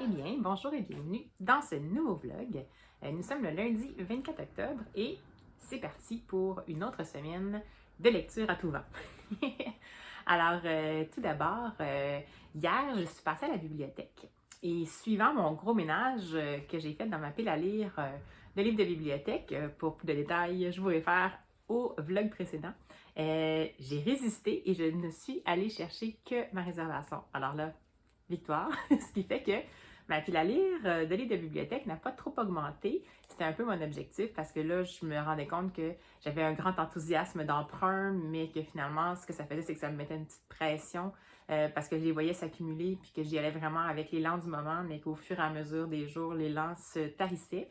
Eh bien, bonjour et bienvenue dans ce nouveau vlog. Nous sommes le lundi 24 octobre et c'est parti pour une autre semaine de lecture à tout vent. Alors, tout d'abord, hier, je suis passée à la bibliothèque et suivant mon gros ménage que j'ai fait dans ma pile à lire de livres de bibliothèque, pour plus de détails, je vous réfère au vlog précédent, j'ai résisté et je ne suis allée chercher que ma réservation. Alors là, victoire, ce qui fait que ma pile à lire de livres de bibliothèque n'a pas trop augmenté. C'était un peu mon objectif parce que là, je me rendais compte que j'avais un grand enthousiasme d'emprunt, mais que finalement, ce que ça faisait, c'est que ça me mettait une petite pression parce que je les voyais s'accumuler puis que j'y allais vraiment avec l'élan du moment, mais qu'au fur et à mesure des jours, l'élan se tarissait.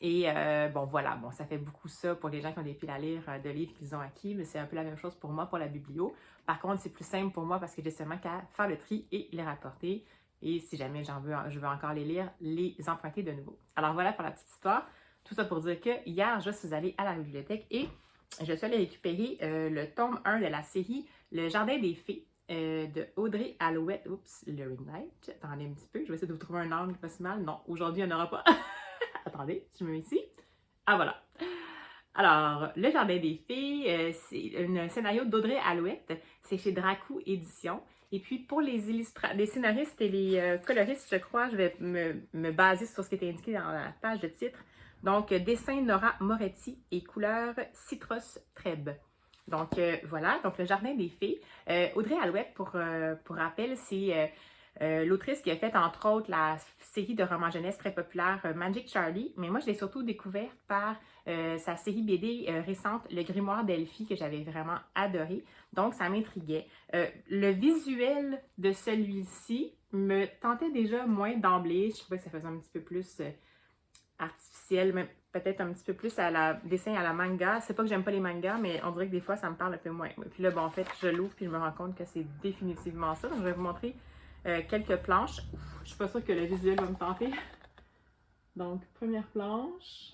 Et bon, voilà, bon, ça fait beaucoup ça pour les gens qui ont des piles à lire de livres qu'ils ont acquis, mais c'est un peu la même chose pour moi pour la biblio. Par contre, c'est plus simple pour moi parce que j'ai seulement qu'à faire le tri et les rapporter. Et si jamais je veux encore les lire, les emprunter de nouveau. Alors voilà pour la petite histoire. Tout ça pour dire que hier, je suis allée à la bibliothèque et je suis allée récupérer le tome 1 de la série Le Jardin des Fées de Audrey Alouette. Oups, le ring light. Attendez un petit peu, je vais essayer de vous trouver un angle pas si mal. Non, aujourd'hui, il n'y en aura pas. Attendez, je me mets ici. Ah voilà. Alors, Le Jardin des Fées, c'est un scénario d'Audrey Alouette. C'est chez Dracou Éditions. Et puis, pour les scénaristes et les coloristes, je crois, je vais me baser sur ce qui était indiqué dans la page de titre. Donc, dessin Nora Moretti et couleur Citros Treb. Donc, voilà. Donc, Le Jardin des Fées. Audrey Alouette, pour rappel, c'est l'autrice qui a fait, entre autres, la série de romans jeunesse très populaire Magic Charlie. Mais moi, je l'ai surtout découverte par sa série BD récente, Le Grimoire d'Elphie, que j'avais vraiment adoré. Donc, ça m'intriguait. Le visuel de celui-ci me tentait déjà moins d'emblée. Je trouvais que ça faisait un petit peu plus artificiel, même peut-être un petit peu plus à la dessin à la manga. C'est pas que j'aime pas les mangas, mais on dirait que des fois, ça me parle un peu moins. Puis là, bon, en fait, je l'ouvre puis je me rends compte que c'est définitivement ça. Donc, je vais vous montrer quelques planches. Ouf, je suis pas sûre que le visuel va me tenter. Donc, première planche.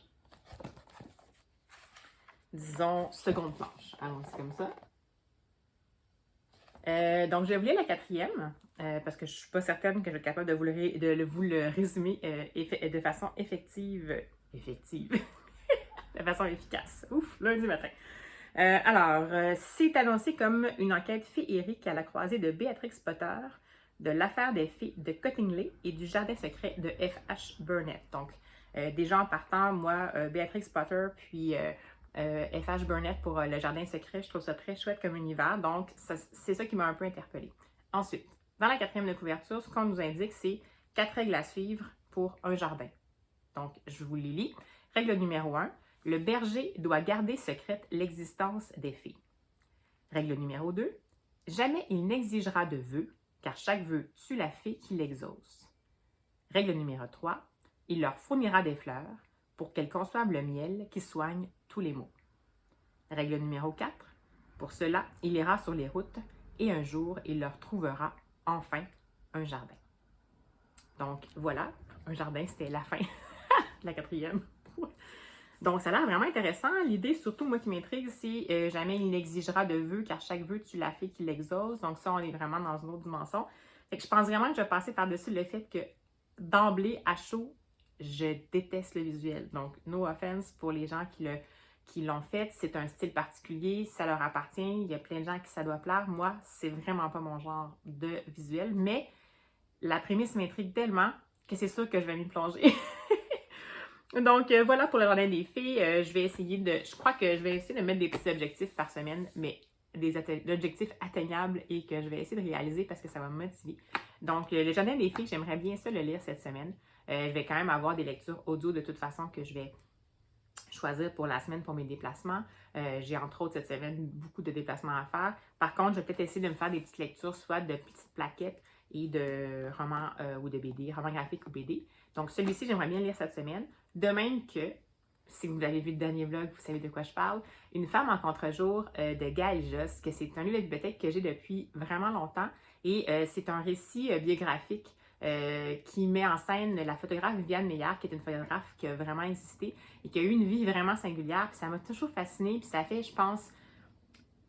Disons, seconde planche. Allons-y comme ça. Donc, je vais vous lire la quatrième, parce que je ne suis pas certaine que je vais être capable de vous le résumer de façon effective. De façon efficace. Ouf, lundi matin. C'est annoncé comme une enquête féerique à la croisée de Béatrix Potter, de l'affaire des fées de Cottingley et du jardin secret de F.H. Burnett. Donc, déjà en partant, moi, Béatrix Potter, puis F.H. Burnett pour le jardin secret, je trouve ça très chouette comme univers. Donc, c'est ça qui m'a un peu interpellée. Ensuite, dans la quatrième de couverture, ce qu'on nous indique, c'est 4 règles à suivre pour un jardin. Donc, je vous les lis. Règle numéro 1, le berger doit garder secrète l'existence des fées. Règle numéro 2, jamais il n'exigera de vœux, car chaque vœu tue la fée qui l'exauce. Règle numéro 3, il leur fournira des fleurs pour qu'elles conçoivent le miel qui soigne tous les maux. Règle numéro 4, pour cela, il ira sur les routes et un jour, il leur trouvera enfin un jardin. Donc voilà, un jardin, c'était la fin de la quatrième. Donc, ça a l'air vraiment intéressant. L'idée, surtout, moi, qui m'intrigue, c'est jamais il n'exigera de vœux, car chaque vœu tue la fée qui l'exauce. Donc, ça, on est vraiment dans une autre dimension. Fait que je pense vraiment que je vais passer par-dessus le fait que, d'emblée, à chaud, je déteste le visuel. Donc, no offense pour les gens qui l'ont fait. C'est un style particulier, ça leur appartient. Il y a plein de gens qui ça doit plaire. Moi, c'est vraiment pas mon genre de visuel. Mais la prémisse m'intrigue tellement que c'est sûr que je vais m'y plonger. Donc, voilà pour le jardin des fées. Je crois que je vais essayer de mettre des petits objectifs par semaine, mais des objectifs atteignables et que je vais essayer de réaliser parce que ça va me motiver. Donc, le jardin des fées, j'aimerais bien ça le lire cette semaine. Je vais quand même avoir des lectures audio de toute façon que je vais choisir pour la semaine pour mes déplacements. J'ai entre autres cette semaine beaucoup de déplacements à faire. Par contre, je vais peut-être essayer de me faire des petites lectures, soit de petites plaquettes et de romans ou de BD, romans graphiques ou BD. Donc, celui-ci, j'aimerais bien lire cette semaine. De même que, si vous avez vu le dernier vlog, vous savez de quoi je parle, Une femme en contre-jour de Gaël Josse, que c'est un livre de bibliothèque que j'ai depuis vraiment longtemps. Et c'est un récit biographique qui met en scène la photographe Viviane Meillard, qui est une photographe qui a vraiment existé et qui a eu une vie vraiment singulière. Puis ça m'a toujours fascinée. Puis ça fait, je pense,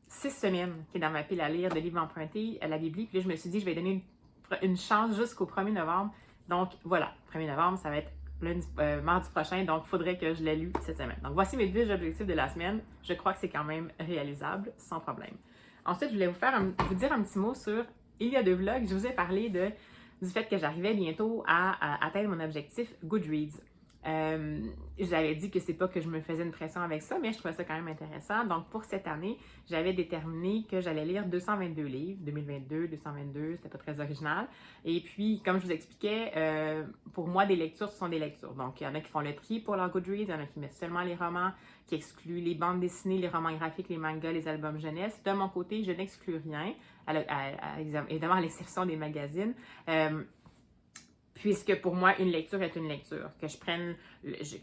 6 semaines qui est dans ma pile à lire de livres empruntés à la Bibli. Puis là, je me suis dit, je vais donner une chance jusqu'au 1er novembre Donc voilà, 1er novembre, ça va être mardi prochain, donc il faudrait que je l'ai lu cette semaine. Donc voici mes 10 objectifs de la semaine. Je crois que c'est quand même réalisable, sans problème. Ensuite, je voulais vous dire un petit mot sur il y a 2 vlogs. Je vous ai parlé du fait que j'arrivais bientôt à atteindre mon objectif Goodreads. J'avais dit que c'est pas que je me faisais une pression avec ça, mais je trouvais ça quand même intéressant. Donc, pour cette année, j'avais déterminé que j'allais lire 222 livres. 2022, 222, c'était pas très original. Et puis, comme je vous expliquais, pour moi, des lectures, ce sont des lectures. Donc, il y en a qui font le tri pour leur Goodreads, il y en a qui mettent seulement les romans, qui excluent les bandes dessinées, les romans graphiques, les mangas, les albums jeunesse. De mon côté, je n'exclus rien, évidemment à l'exception des magazines. Puisque pour moi, une lecture est une lecture. Que je prenne,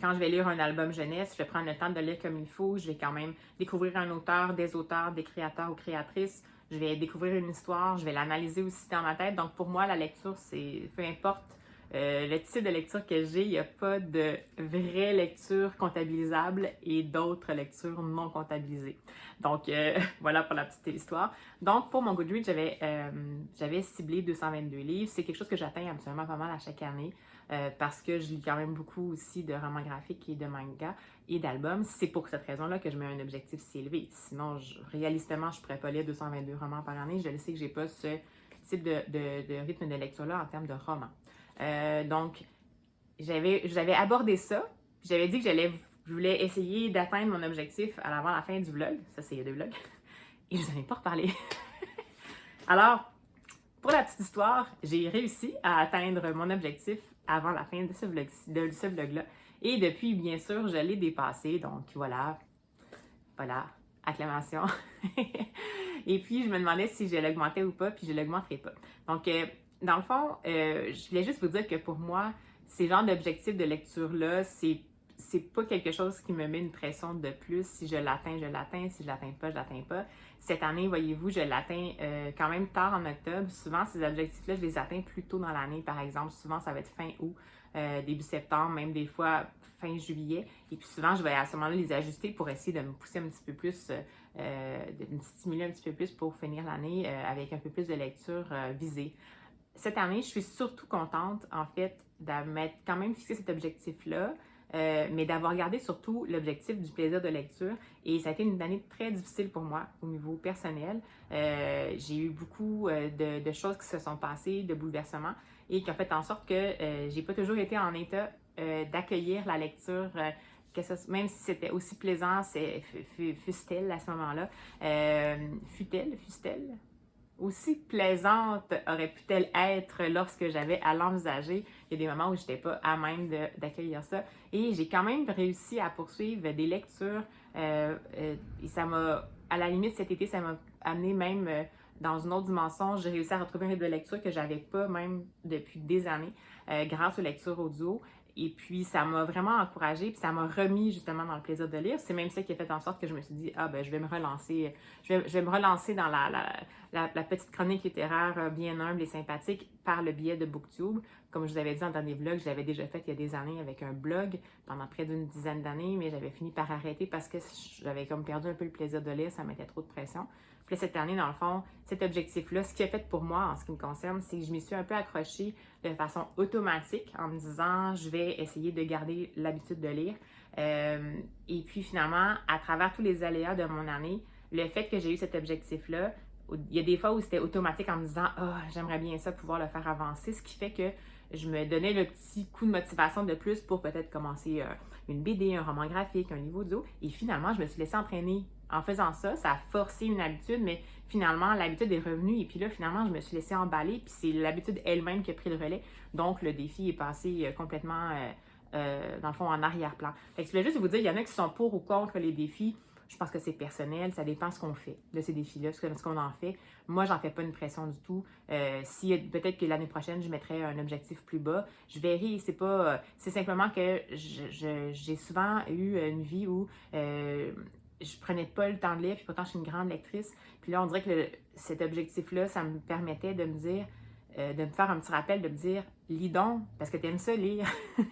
quand je vais lire un album jeunesse, je vais prendre le temps de le lire comme il faut. Je vais quand même découvrir un auteur, des créateurs ou créatrices. Je vais découvrir une histoire, je vais l'analyser aussi dans ma tête. Donc pour moi, la lecture, c'est peu importe le type de lecture que j'ai, il n'y a pas de vraie lecture comptabilisable et d'autres lectures non comptabilisées. Donc, voilà pour la petite histoire. Donc, pour mon Goodreads, j'avais ciblé 222 livres. C'est quelque chose que j'atteins absolument pas mal à chaque année parce que je lis quand même beaucoup aussi de romans graphiques et de mangas et d'albums. C'est pour cette raison-là que je mets un objectif si élevé. Sinon, réalistement, je ne pourrais pas lire 222 romans par année. Je le sais que je n'ai pas ce type de rythme de lecture-là en termes de romans. Donc, j'avais abordé ça. J'avais dit que je voulais essayer d'atteindre mon objectif avant la fin du vlog. Ça, c'est il y a 2 vlogs. Et je vous en ai pas reparlé. Alors, pour la petite histoire, j'ai réussi à atteindre mon objectif avant la fin de ce vlog-là. Et depuis, bien sûr, je l'ai dépassé. Donc, voilà, acclamation. Et puis, je me demandais si je l'augmentais ou pas, puis je ne l'augmenterai pas. Donc, dans le fond, je voulais juste vous dire que pour moi, ces genres d'objectifs de lecture-là, c'est pas quelque chose qui me met une pression de plus. Si je l'atteins, je l'atteins. Si je l'atteins pas, je l'atteins pas. Cette année, voyez-vous, je l'atteins quand même tard en octobre. Souvent, ces objectifs-là, je les atteins plus tôt dans l'année. Par exemple, souvent, ça va être fin août, début septembre, même des fois fin juillet. Et puis souvent, je vais à ce moment-là les ajuster pour essayer de me pousser un petit peu plus, de me stimuler un petit peu plus pour finir l'année avec un peu plus de lecture visée. Cette année, je suis surtout contente, en fait, m'être quand même fixé cet objectif-là, mais d'avoir gardé surtout l'objectif du plaisir de lecture. Et ça a été une année très difficile pour moi au niveau personnel. J'ai eu beaucoup de choses qui se sont passées, de bouleversements, et qui ont fait en sorte que j'ai pas toujours été en état d'accueillir la lecture, même si c'était aussi plaisant, fût-elle à ce moment-là. Fût-elle? Aussi plaisante aurait-elle être lorsque j'avais à l'envisager. Il y a des moments où je n'étais pas à même d'accueillir ça. Et j'ai quand même réussi à poursuivre des lectures. Et ça m'a, à la limite, cet été, ça m'a amené même dans une autre dimension. J'ai réussi à retrouver un rythme de lecture que je n'avais pas même depuis des années grâce aux lectures audio. Et puis, ça m'a vraiment encouragée, puis ça m'a remis justement dans le plaisir de lire. C'est même ça qui a fait en sorte que je me suis dit, je vais me relancer. Je vais me relancer dans la petite chronique littéraire bien humble et sympathique par le biais de BookTube. Comme je vous avais dit dans le dernier vlog, je l'avais déjà fait il y a des années avec un blog pendant près d'une dizaine d'années, mais j'avais fini par arrêter parce que j'avais comme perdu un peu le plaisir de lire, ça mettait trop de pression. Puis là, cette année, dans le fond, cet objectif-là, ce qui a fait pour moi, en ce qui me concerne, c'est que je m'y suis un peu accrochée de façon automatique en me disant, je vais essayer de garder l'habitude de lire. Et puis finalement, à travers tous les aléas de mon année, le fait que j'ai eu cet objectif-là, il y a des fois où c'était automatique en me disant, j'aimerais bien ça, pouvoir le faire avancer, ce qui fait que je me donnais le petit coup de motivation de plus pour peut-être commencer une BD, un roman graphique, un livre audio. Et finalement, je me suis laissée entraîner en faisant ça. Ça a forcé une habitude, mais finalement, l'habitude est revenue. Et puis là, finalement, je me suis laissée emballer. Puis c'est l'habitude elle-même qui a pris le relais. Donc, le défi est passé complètement, dans le fond, en arrière-plan. Fait que je voulais juste vous dire, il y en a qui sont pour ou contre les défis. Je pense que c'est personnel, ça dépend ce qu'on fait de ces défis-là, ce qu'on en fait. Moi, j'en fais pas une pression du tout. Peut-être que l'année prochaine, je mettrai un objectif plus bas. Je verrai, c'est simplement que j'ai souvent eu une vie où je prenais pas le temps de lire, puis pourtant, je suis une grande lectrice. Puis là, on dirait que cet objectif-là, ça me permettait de me dire, de me faire un petit rappel, de me dire « lis donc, parce que tu aimes ça lire. »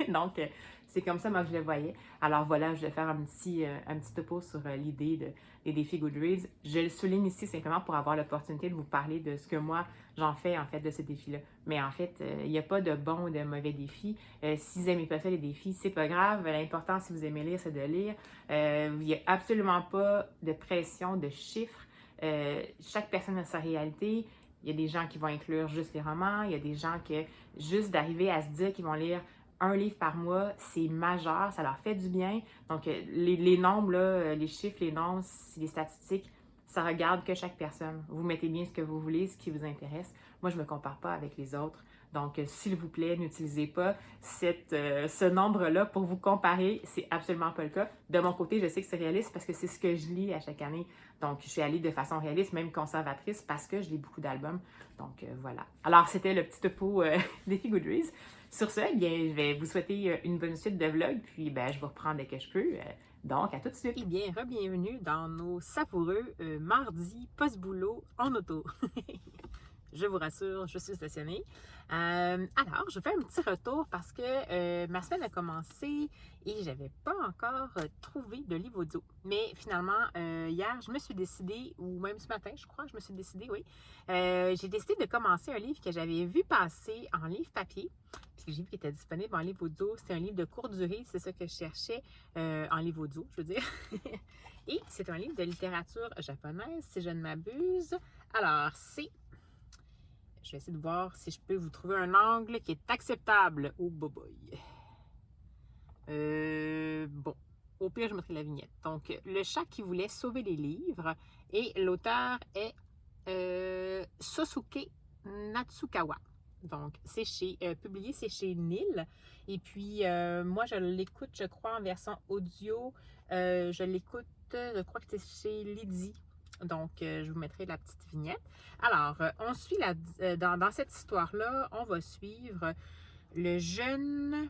Donc, c'est comme ça, moi, que je le voyais. Alors voilà, je vais faire un petit topo sur l'idée des défis Goodreads. Je le souligne ici simplement pour avoir l'opportunité de vous parler de ce que moi, j'en fais, en fait, de ces défis-là. Mais en fait, il n'y a pas de bons ou de mauvais défis. Si vous n'aimez pas ça, les défis, c'est pas grave. L'important, si vous aimez lire, c'est de lire. Il n'y a absolument pas de pression, de chiffres. Chaque personne a sa réalité. Il y a des gens qui vont inclure juste les romans. Il y a des gens que juste d'arriver à se dire qu'ils vont lire un livre par mois, c'est majeur, ça leur fait du bien. Donc, les nombres, là, les chiffres, les nombres, les statistiques, ça regarde que chaque personne. Vous mettez bien ce que vous voulez, ce qui vous intéresse. Moi, je ne me compare pas avec les autres. Donc, s'il vous plaît, n'utilisez pas ce nombre-là pour vous comparer. C'est absolument pas le cas. De mon côté, je sais que c'est réaliste parce que c'est ce que je lis à chaque année. Donc, je suis allée de façon réaliste, même conservatrice, parce que je lis beaucoup d'albums. Donc, voilà. Alors, c'était le petit topo défi Goodreads. Sur ce, eh bien, je vais vous souhaiter une bonne suite de vlogs, puis ben, je vous reprends dès que je peux. Donc, à tout de suite. Eh bien, re-bienvenue dans nos savoureux mardis post-boulot en auto. Je vous rassure, je suis stationnée. Alors, je fais un petit retour parce que ma semaine a commencé et je n'avais pas encore trouvé de livre audio. Mais finalement, hier, je me suis décidée, ou même ce matin, je crois que je me suis décidée, oui. J'ai décidé de commencer un livre que j'avais vu passer en livre papier, puisque j'ai vu qu'il était disponible en livre audio. C'était un livre de courte durée, c'est ça que je cherchais en livre audio, je veux dire. Et c'est un livre de littérature japonaise, si je ne m'abuse. Alors, c'est... Je vais essayer de voir si je peux vous trouver un angle qui est acceptable. Oh, boy. Bon, au pire, je mettrai la vignette. Donc, Le chat qui voulait sauver les livres. Et l'auteur est Sosuke Natsukawa. Donc, c'est publié, c'est chez Nil. Et puis, moi, je l'écoute, je crois, en version audio. Je l'écoute, je crois que c'est chez Lydie. Donc, je vous mettrai la petite vignette. Alors, on suit dans cette histoire-là, on va suivre le jeune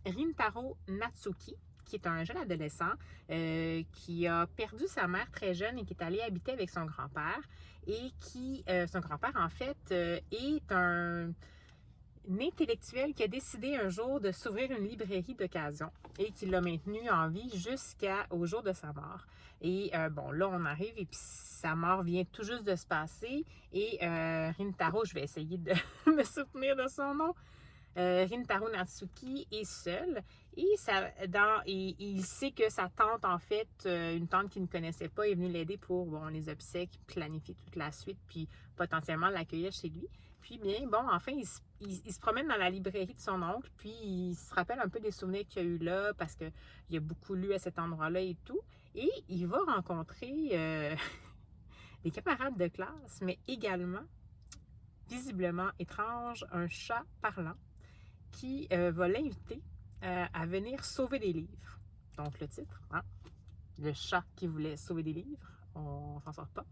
Rintaro Natsuki, qui est un jeune adolescent qui a perdu sa mère très jeune et qui est allé habiter avec son grand-père. Et son grand-père, en fait, est un intellectuel qui a décidé un jour de s'ouvrir une librairie d'occasion et qui l'a maintenu en vie jusqu'au jour de sa mort. Et bon, là, on arrive et puis sa mort vient tout juste de se passer. Et Rintaro, je vais essayer de me souvenir de son nom. Rintaro Natsuki est seul et il sait que sa tante, en fait, une tante qu'il ne connaissait pas, est venue l'aider pour les obsèques, planifier toute la suite, puis potentiellement l'accueillir chez lui. Puis bien, bon, enfin, il se promène dans la librairie de son oncle, puis il se rappelle un peu des souvenirs qu'il y a eu là, parce qu'il a beaucoup lu à cet endroit-là et tout. Et il va rencontrer des camarades de classe, mais également, visiblement étrange, un chat parlant qui va l'inviter à venir sauver des livres. Donc, le titre, hein? Le chat qui voulait sauver des livres. On s'en sort pas.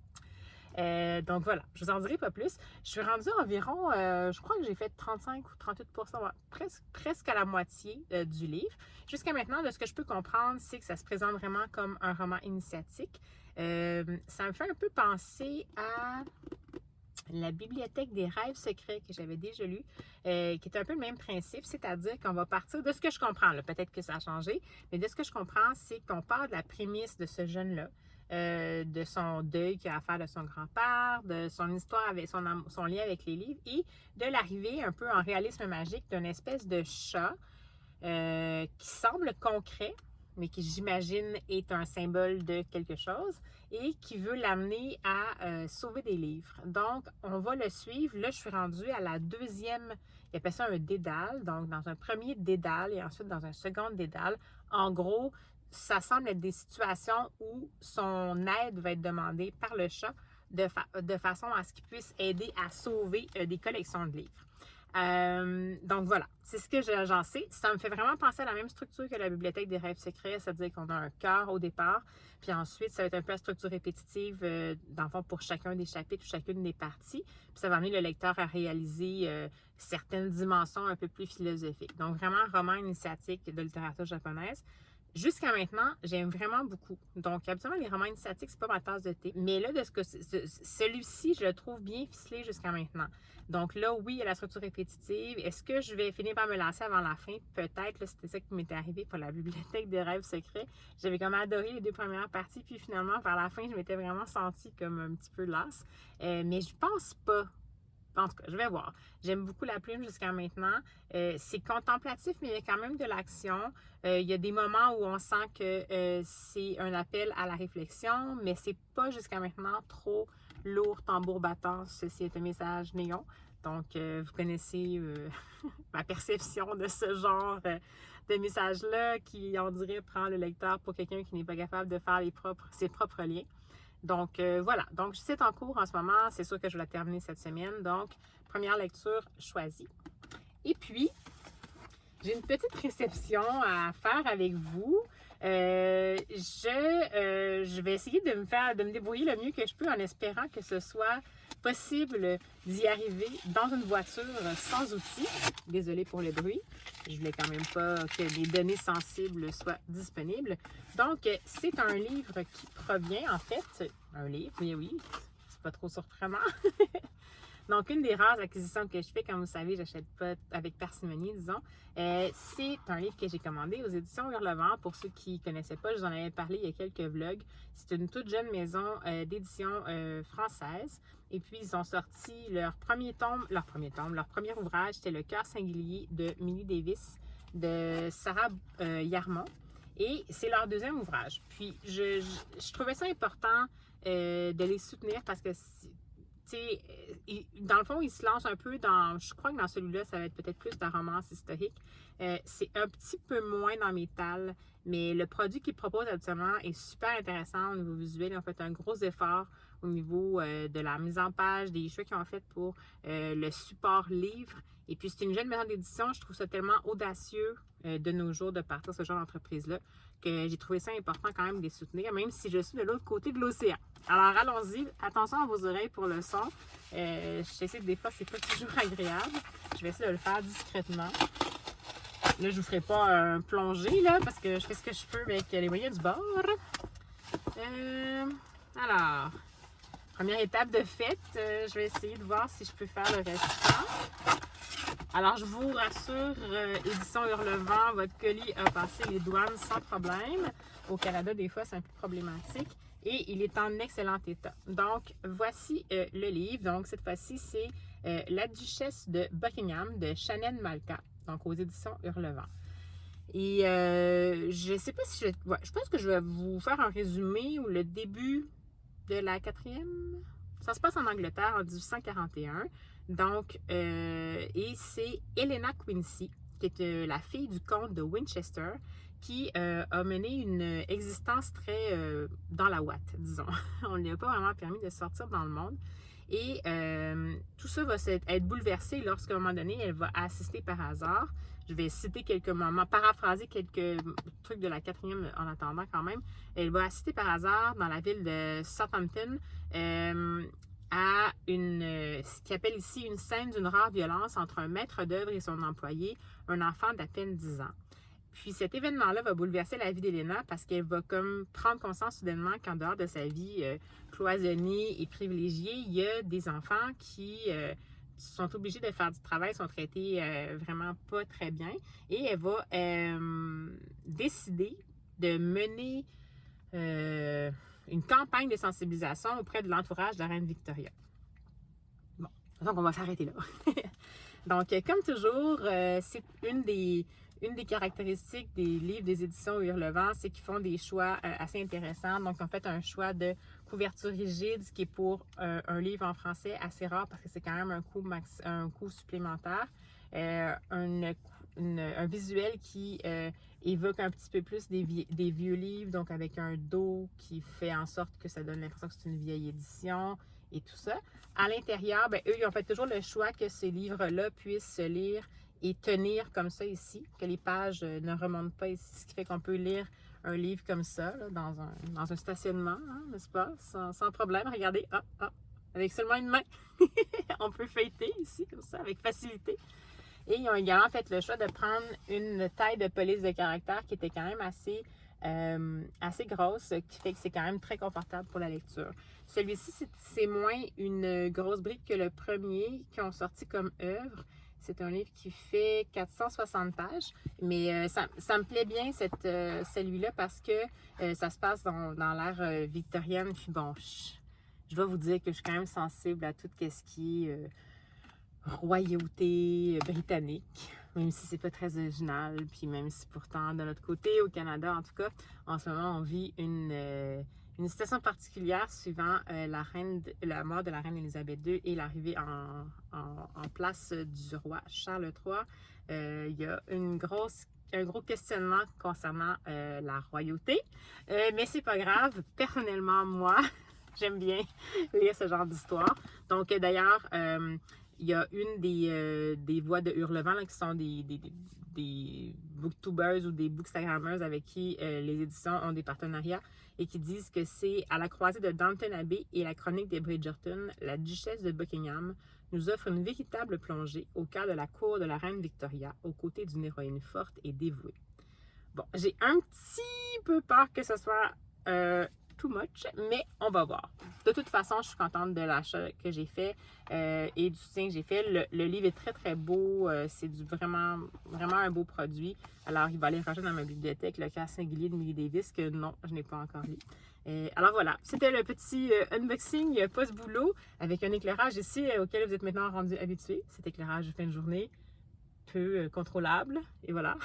Donc voilà, je vous en dirai pas plus. Je suis rendue environ, je crois que j'ai fait 35 ou 38%, presque à la moitié du livre. Jusqu'à maintenant, de ce que je peux comprendre, c'est que ça se présente vraiment comme un roman initiatique. Ça me fait un peu penser à La bibliothèque des rêves secrets que j'avais déjà lu, qui est un peu le même principe, c'est-à-dire qu'on va partir de ce que je comprends, peut-être que ça a changé, mais de ce que je comprends, c'est qu'on part de la prémisse de ce jeune-là, de son deuil qu'il a à faire de son grand-père, de son histoire avec son lien avec les livres et de l'arrivée un peu en réalisme magique d'une espèce de chat qui semble concret, mais qui, j'imagine, est un symbole de quelque chose et qui veut l'amener à sauver des livres. Donc, on va le suivre. Là, je suis rendue à la deuxième, il appelle ça un dédale, donc dans un premier dédale et ensuite dans un second dédale. En gros, ça semble être des situations où son aide va être demandée par le chat de façon à ce qu'il puisse aider à sauver des collections de livres. Donc voilà, c'est ce que j'en sais. Ça me fait vraiment penser à la même structure que la bibliothèque des rêves secrets, c'est-à-dire qu'on a un cœur au départ, puis ensuite ça va être un peu la structure répétitive dans le fond pour chacun des chapitres ou chacune des parties, puis ça va amener le lecteur à réaliser certaines dimensions un peu plus philosophiques. Donc vraiment un roman initiatique de littérature japonaise. Jusqu'à maintenant, j'aime vraiment beaucoup. Donc, habituellement, les romans initiatiques, c'est pas ma tasse de thé. Mais là, celui-ci, je le trouve bien ficelé jusqu'à maintenant. Donc là, oui, il y a la structure répétitive. Est-ce que je vais finir par me lancer avant la fin? Peut-être. C'était ça qui m'était arrivé pour la bibliothèque des rêves secrets. J'avais comme adoré les 2 premières parties. Puis finalement, vers la fin, je m'étais vraiment sentie comme un petit peu lasse. Mais je pense pas. En tout cas, je vais voir. J'aime beaucoup la plume jusqu'à maintenant. C'est contemplatif, mais il y a quand même de l'action. Il y a des moments où on sent que c'est un appel à la réflexion, mais c'est pas jusqu'à maintenant trop lourd, tambour battant. Ceci est un message néon. Donc, vous connaissez ma perception de ce genre de message-là qui, on dirait, prend le lecteur pour quelqu'un qui n'est pas capable de faire ses propres liens. Donc, voilà. Donc, c'est en cours en ce moment. C'est sûr que je vais la terminer cette semaine. Donc, première lecture choisie. Et puis, j'ai une petite réception à faire avec vous. Je vais essayer de me débrouiller le mieux que je peux en espérant que ce soit possible d'y arriver dans une voiture sans outils. Désolée pour le bruit. Je voulais quand même pas que les données sensibles soient disponibles. Donc, c'est un livre qui provient, en fait, un livre, oui, c'est pas trop surprenant. Donc, une des rares acquisitions que je fais, comme vous savez, j'achète pas avec parcimonie, disons. C'est un livre que j'ai commandé aux éditions Hurlevent. Pour ceux qui ne connaissaient pas, je vous en avais parlé il y a quelques vlogs. C'est une toute jeune maison d'édition française. Et puis, ils ont sorti leur premier ouvrage, c'était Le cœur singulier de Millie Davis, de Sarah Yarmont. Et c'est leur deuxième ouvrage. Puis, je trouvais ça important de les soutenir parce que dans le fond, il se lance un peu dans... Je crois que dans celui-là, ça va être peut-être plus de la romance historique. C'est un petit peu moins dans métal, mais le produit qu'ils proposent habituellement est super intéressant au niveau visuel. Ils ont fait un gros effort au niveau de la mise en page, des choix qu'ils ont fait pour le support livre. Et puis, c'est une jeune maison d'édition. Je trouve ça tellement audacieux de nos jours de partir ce genre d'entreprise-là que j'ai trouvé ça important quand même de les soutenir, même si je suis de l'autre côté de l'océan. Alors, allons-y. Attention à vos oreilles pour le son. Je sais que des fois, c'est pas toujours agréable. Je vais essayer de le faire discrètement. Là, je vous ferai pas un plongée, là, parce que je fais ce que je peux avec les moyens du bord. Alors, première étape de fête. Je vais essayer de voir si je peux faire le restant. Alors, je vous rassure, Édition Hurlevent, votre colis a passé les douanes sans problème. Au Canada, des fois, c'est un peu problématique. Et il est en excellent état. Donc, voici le livre. Donc, cette fois-ci, c'est La Duchesse de Buckingham de Shannon Malka, donc aux Éditions Hurlevent. Et je ne sais pas si je pense que je vais vous faire un résumé ou le début de la 4e. Ça se passe en Angleterre en 1841. Donc, et c'est Helena Quincy, qui est la fille du comte de Winchester, qui a mené une existence très dans la ouate, disons. On ne lui a pas vraiment permis de sortir dans le monde. Et tout ça va être bouleversé lorsqu'à un moment donné, elle va assister par hasard. Je vais citer quelques moments, paraphraser quelques trucs de la 4e en attendant quand même. Elle va assister par hasard dans la ville de Southampton à ce qu'il appelle ici une scène d'une rare violence entre un maître d'œuvre et son employé, un enfant d'à peine 10 ans. Puis cet événement-là va bouleverser la vie d'Helena parce qu'elle va comme prendre conscience soudainement qu'en dehors de sa vie cloisonnée et privilégiée, il y a des enfants qui sont obligés de faire du travail, sont traités vraiment pas très bien. Et elle va décider de mener une campagne de sensibilisation auprès de l'entourage de la reine Victoria. Bon, donc on va s'arrêter là. Donc, comme toujours, c'est une des caractéristiques des livres des éditions Hurlevent, c'est qu'ils font des choix assez intéressants. Donc, en fait, un choix de couverture rigide, ce qui est pour un livre en français assez rare parce que c'est quand même un coût supplémentaire. Un visuel qui évoque un petit peu plus des vieux livres, donc avec un dos qui fait en sorte que ça donne l'impression que c'est une vieille édition et tout ça. À l'intérieur, eux, ils ont fait toujours le choix que ces livres-là puissent se lire et tenir comme ça ici, que les pages ne remontent pas ici, ce qui fait qu'on peut lire un livre comme ça, là, dans un stationnement, hein, n'est-ce pas? Sans problème. Regardez, avec seulement une main. On peut feuilleter ici, comme ça, avec facilité. Et ils ont également fait le choix de prendre une taille de police de caractère qui était quand même assez assez grosse, qui fait que c'est quand même très confortable pour la lecture. Celui-ci, c'est moins une grosse brique que le premier qui ont sorti comme œuvre. C'est un livre qui fait 460 pages, mais ça me plaît bien celui-là parce que ça se passe dans l'ère victorienne. Puis bon, je dois vous dire que je suis quand même sensible à tout ce qui est royauté britannique, même si c'est pas très original, puis même si pourtant de l'autre côté, au Canada en tout cas, en ce moment on vit une situation particulière suivant la mort de la reine Élisabeth II et l'arrivée en place du roi Charles III. Il y a un gros questionnement concernant la royauté, mais c'est pas grave. Personnellement, moi, j'aime bien lire ce genre d'histoire. Donc d'ailleurs, il y a une des voix de Hurlevent là, qui sont des booktubers ou des bookstagrammeuses avec qui les éditions ont des partenariats et qui disent que c'est à la croisée de Downton Abbey et la chronique des Bridgerton, la duchesse de Buckingham nous offre une véritable plongée au cœur de la cour de la reine Victoria, aux côtés d'une héroïne forte et dévouée. Bon, j'ai un petit peu peur que ce soit too much, mais on va voir. De toute façon, je suis contente de l'achat que j'ai fait et du soutien que j'ai fait. Le livre est très, très beau. C'est vraiment un beau produit. Alors, il va aller ranger dans ma bibliothèque le cas singulier de Millie Davis, que non, je n'ai pas encore lu. Alors voilà, c'était le petit unboxing post-boulot avec un éclairage ici auquel vous êtes maintenant rendu habitué. Cet éclairage de fin de journée, peu contrôlable. Et voilà.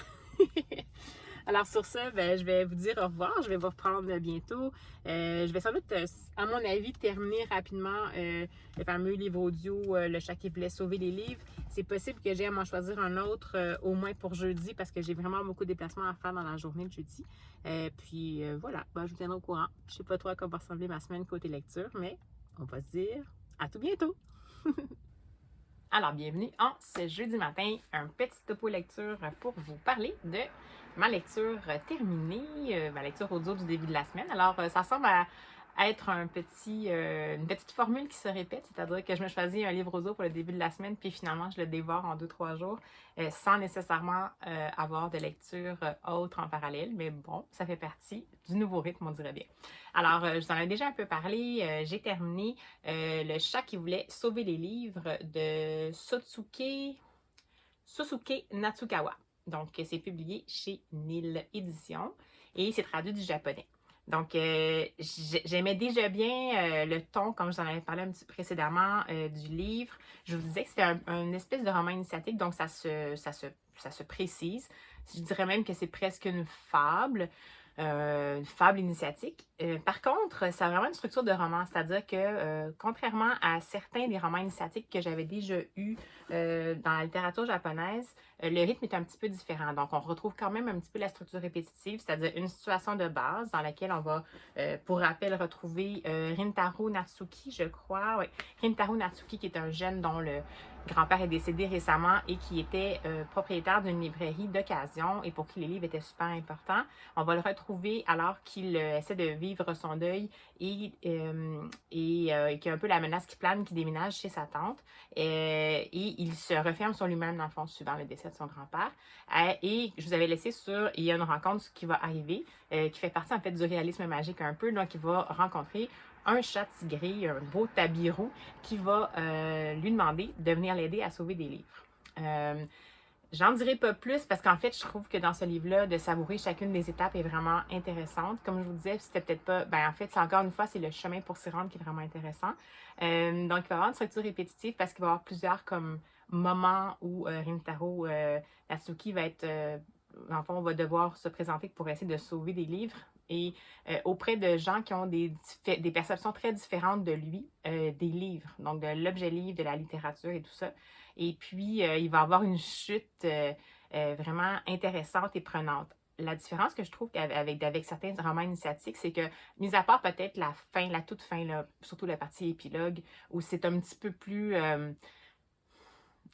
Alors sur ça, ben, je vais vous dire au revoir. Je vais vous reprendre bientôt. Je vais sans doute, à mon avis, terminer rapidement le fameux livre audio Le chat qui voulait sauver les livres. C'est possible que j'aie à m'en choisir un autre au moins pour jeudi parce que j'ai vraiment beaucoup de déplacements à faire dans la journée de jeudi. Puis voilà, ben, je vous tiendrai au courant. Je ne sais pas trop à quoi va ressembler ma semaine côté lecture, mais on va se dire à tout bientôt! Alors, bienvenue en ce jeudi matin, un petit topo lecture pour vous parler de ma lecture terminée, ma lecture audio du début de la semaine. Alors, ça semble être une petite formule qui se répète, c'est-à-dire que je me choisis un livre audio pour le début de la semaine, puis finalement, je le dévore en 2-3 jours, sans nécessairement avoir de lecture autre en parallèle. Mais bon, ça fait partie du nouveau rythme, on dirait bien. Alors, je vous en ai déjà un peu parlé. J'ai terminé Le chat qui voulait sauver les livres de Sosuke Natsukawa. Donc, c'est publié chez Nil Éditions et c'est traduit du japonais. Donc, j'aimais déjà bien le ton, comme je vous en avais parlé un petit peu précédemment, du livre. Je vous disais que c'était une espèce de roman initiatique, donc ça se précise. Je dirais même que c'est presque une fable initiatique. Par contre, ça a vraiment une structure de roman, c'est-à-dire que contrairement à certains des romans initiatiques que j'avais déjà eus dans la littérature japonaise, le rythme est un petit peu différent. Donc, on retrouve quand même un petit peu la structure répétitive, c'est-à-dire une situation de base dans laquelle on va, pour rappel, retrouver Rintaro Natsuki, je crois. Oui, Rintaro Natsuki, qui est un jeune dont le grand-père est décédé récemment et qui était propriétaire d'une librairie d'occasion et pour qui les livres étaient super importants. On va le retrouver alors qu'il essaie de vivre son deuil et qu'il y a un peu la menace qui plane, qui déménage chez sa tante. Et il se referme sur lui-même, dans le fond, suivant le décès de son grand-père. Et je vous avais laissé sur « Il y a une rencontre qui va arriver qui fait partie, en fait, du réalisme magique un peu. Donc, il va rencontrer un chat tigré, un beau tabirou, qui va lui demander de venir l'aider à sauver des livres. J'en dirai pas plus parce qu'en fait, je trouve que dans ce livre-là, de savourer chacune des étapes est vraiment intéressante. Comme je vous disais, c'était peut-être pas... Ben en fait, c'est encore une fois, c'est le chemin pour s'y rendre qui est vraiment intéressant. Donc, il va y avoir une structure répétitive parce qu'il va y avoir plusieurs comme moments où Rintaro Natsuki va être... dans le fond, on va devoir se présenter pour essayer de sauver des livres et auprès de gens qui ont des perceptions très différentes de lui, des livres, donc de l'objet livre, de la littérature et tout ça. Et puis, il va y avoir une chute vraiment intéressante et prenante. La différence que je trouve avec certains romans initiatiques, c'est que, mis à part peut-être la fin, la toute fin, là, surtout la partie épilogue, où c'est un petit peu plus...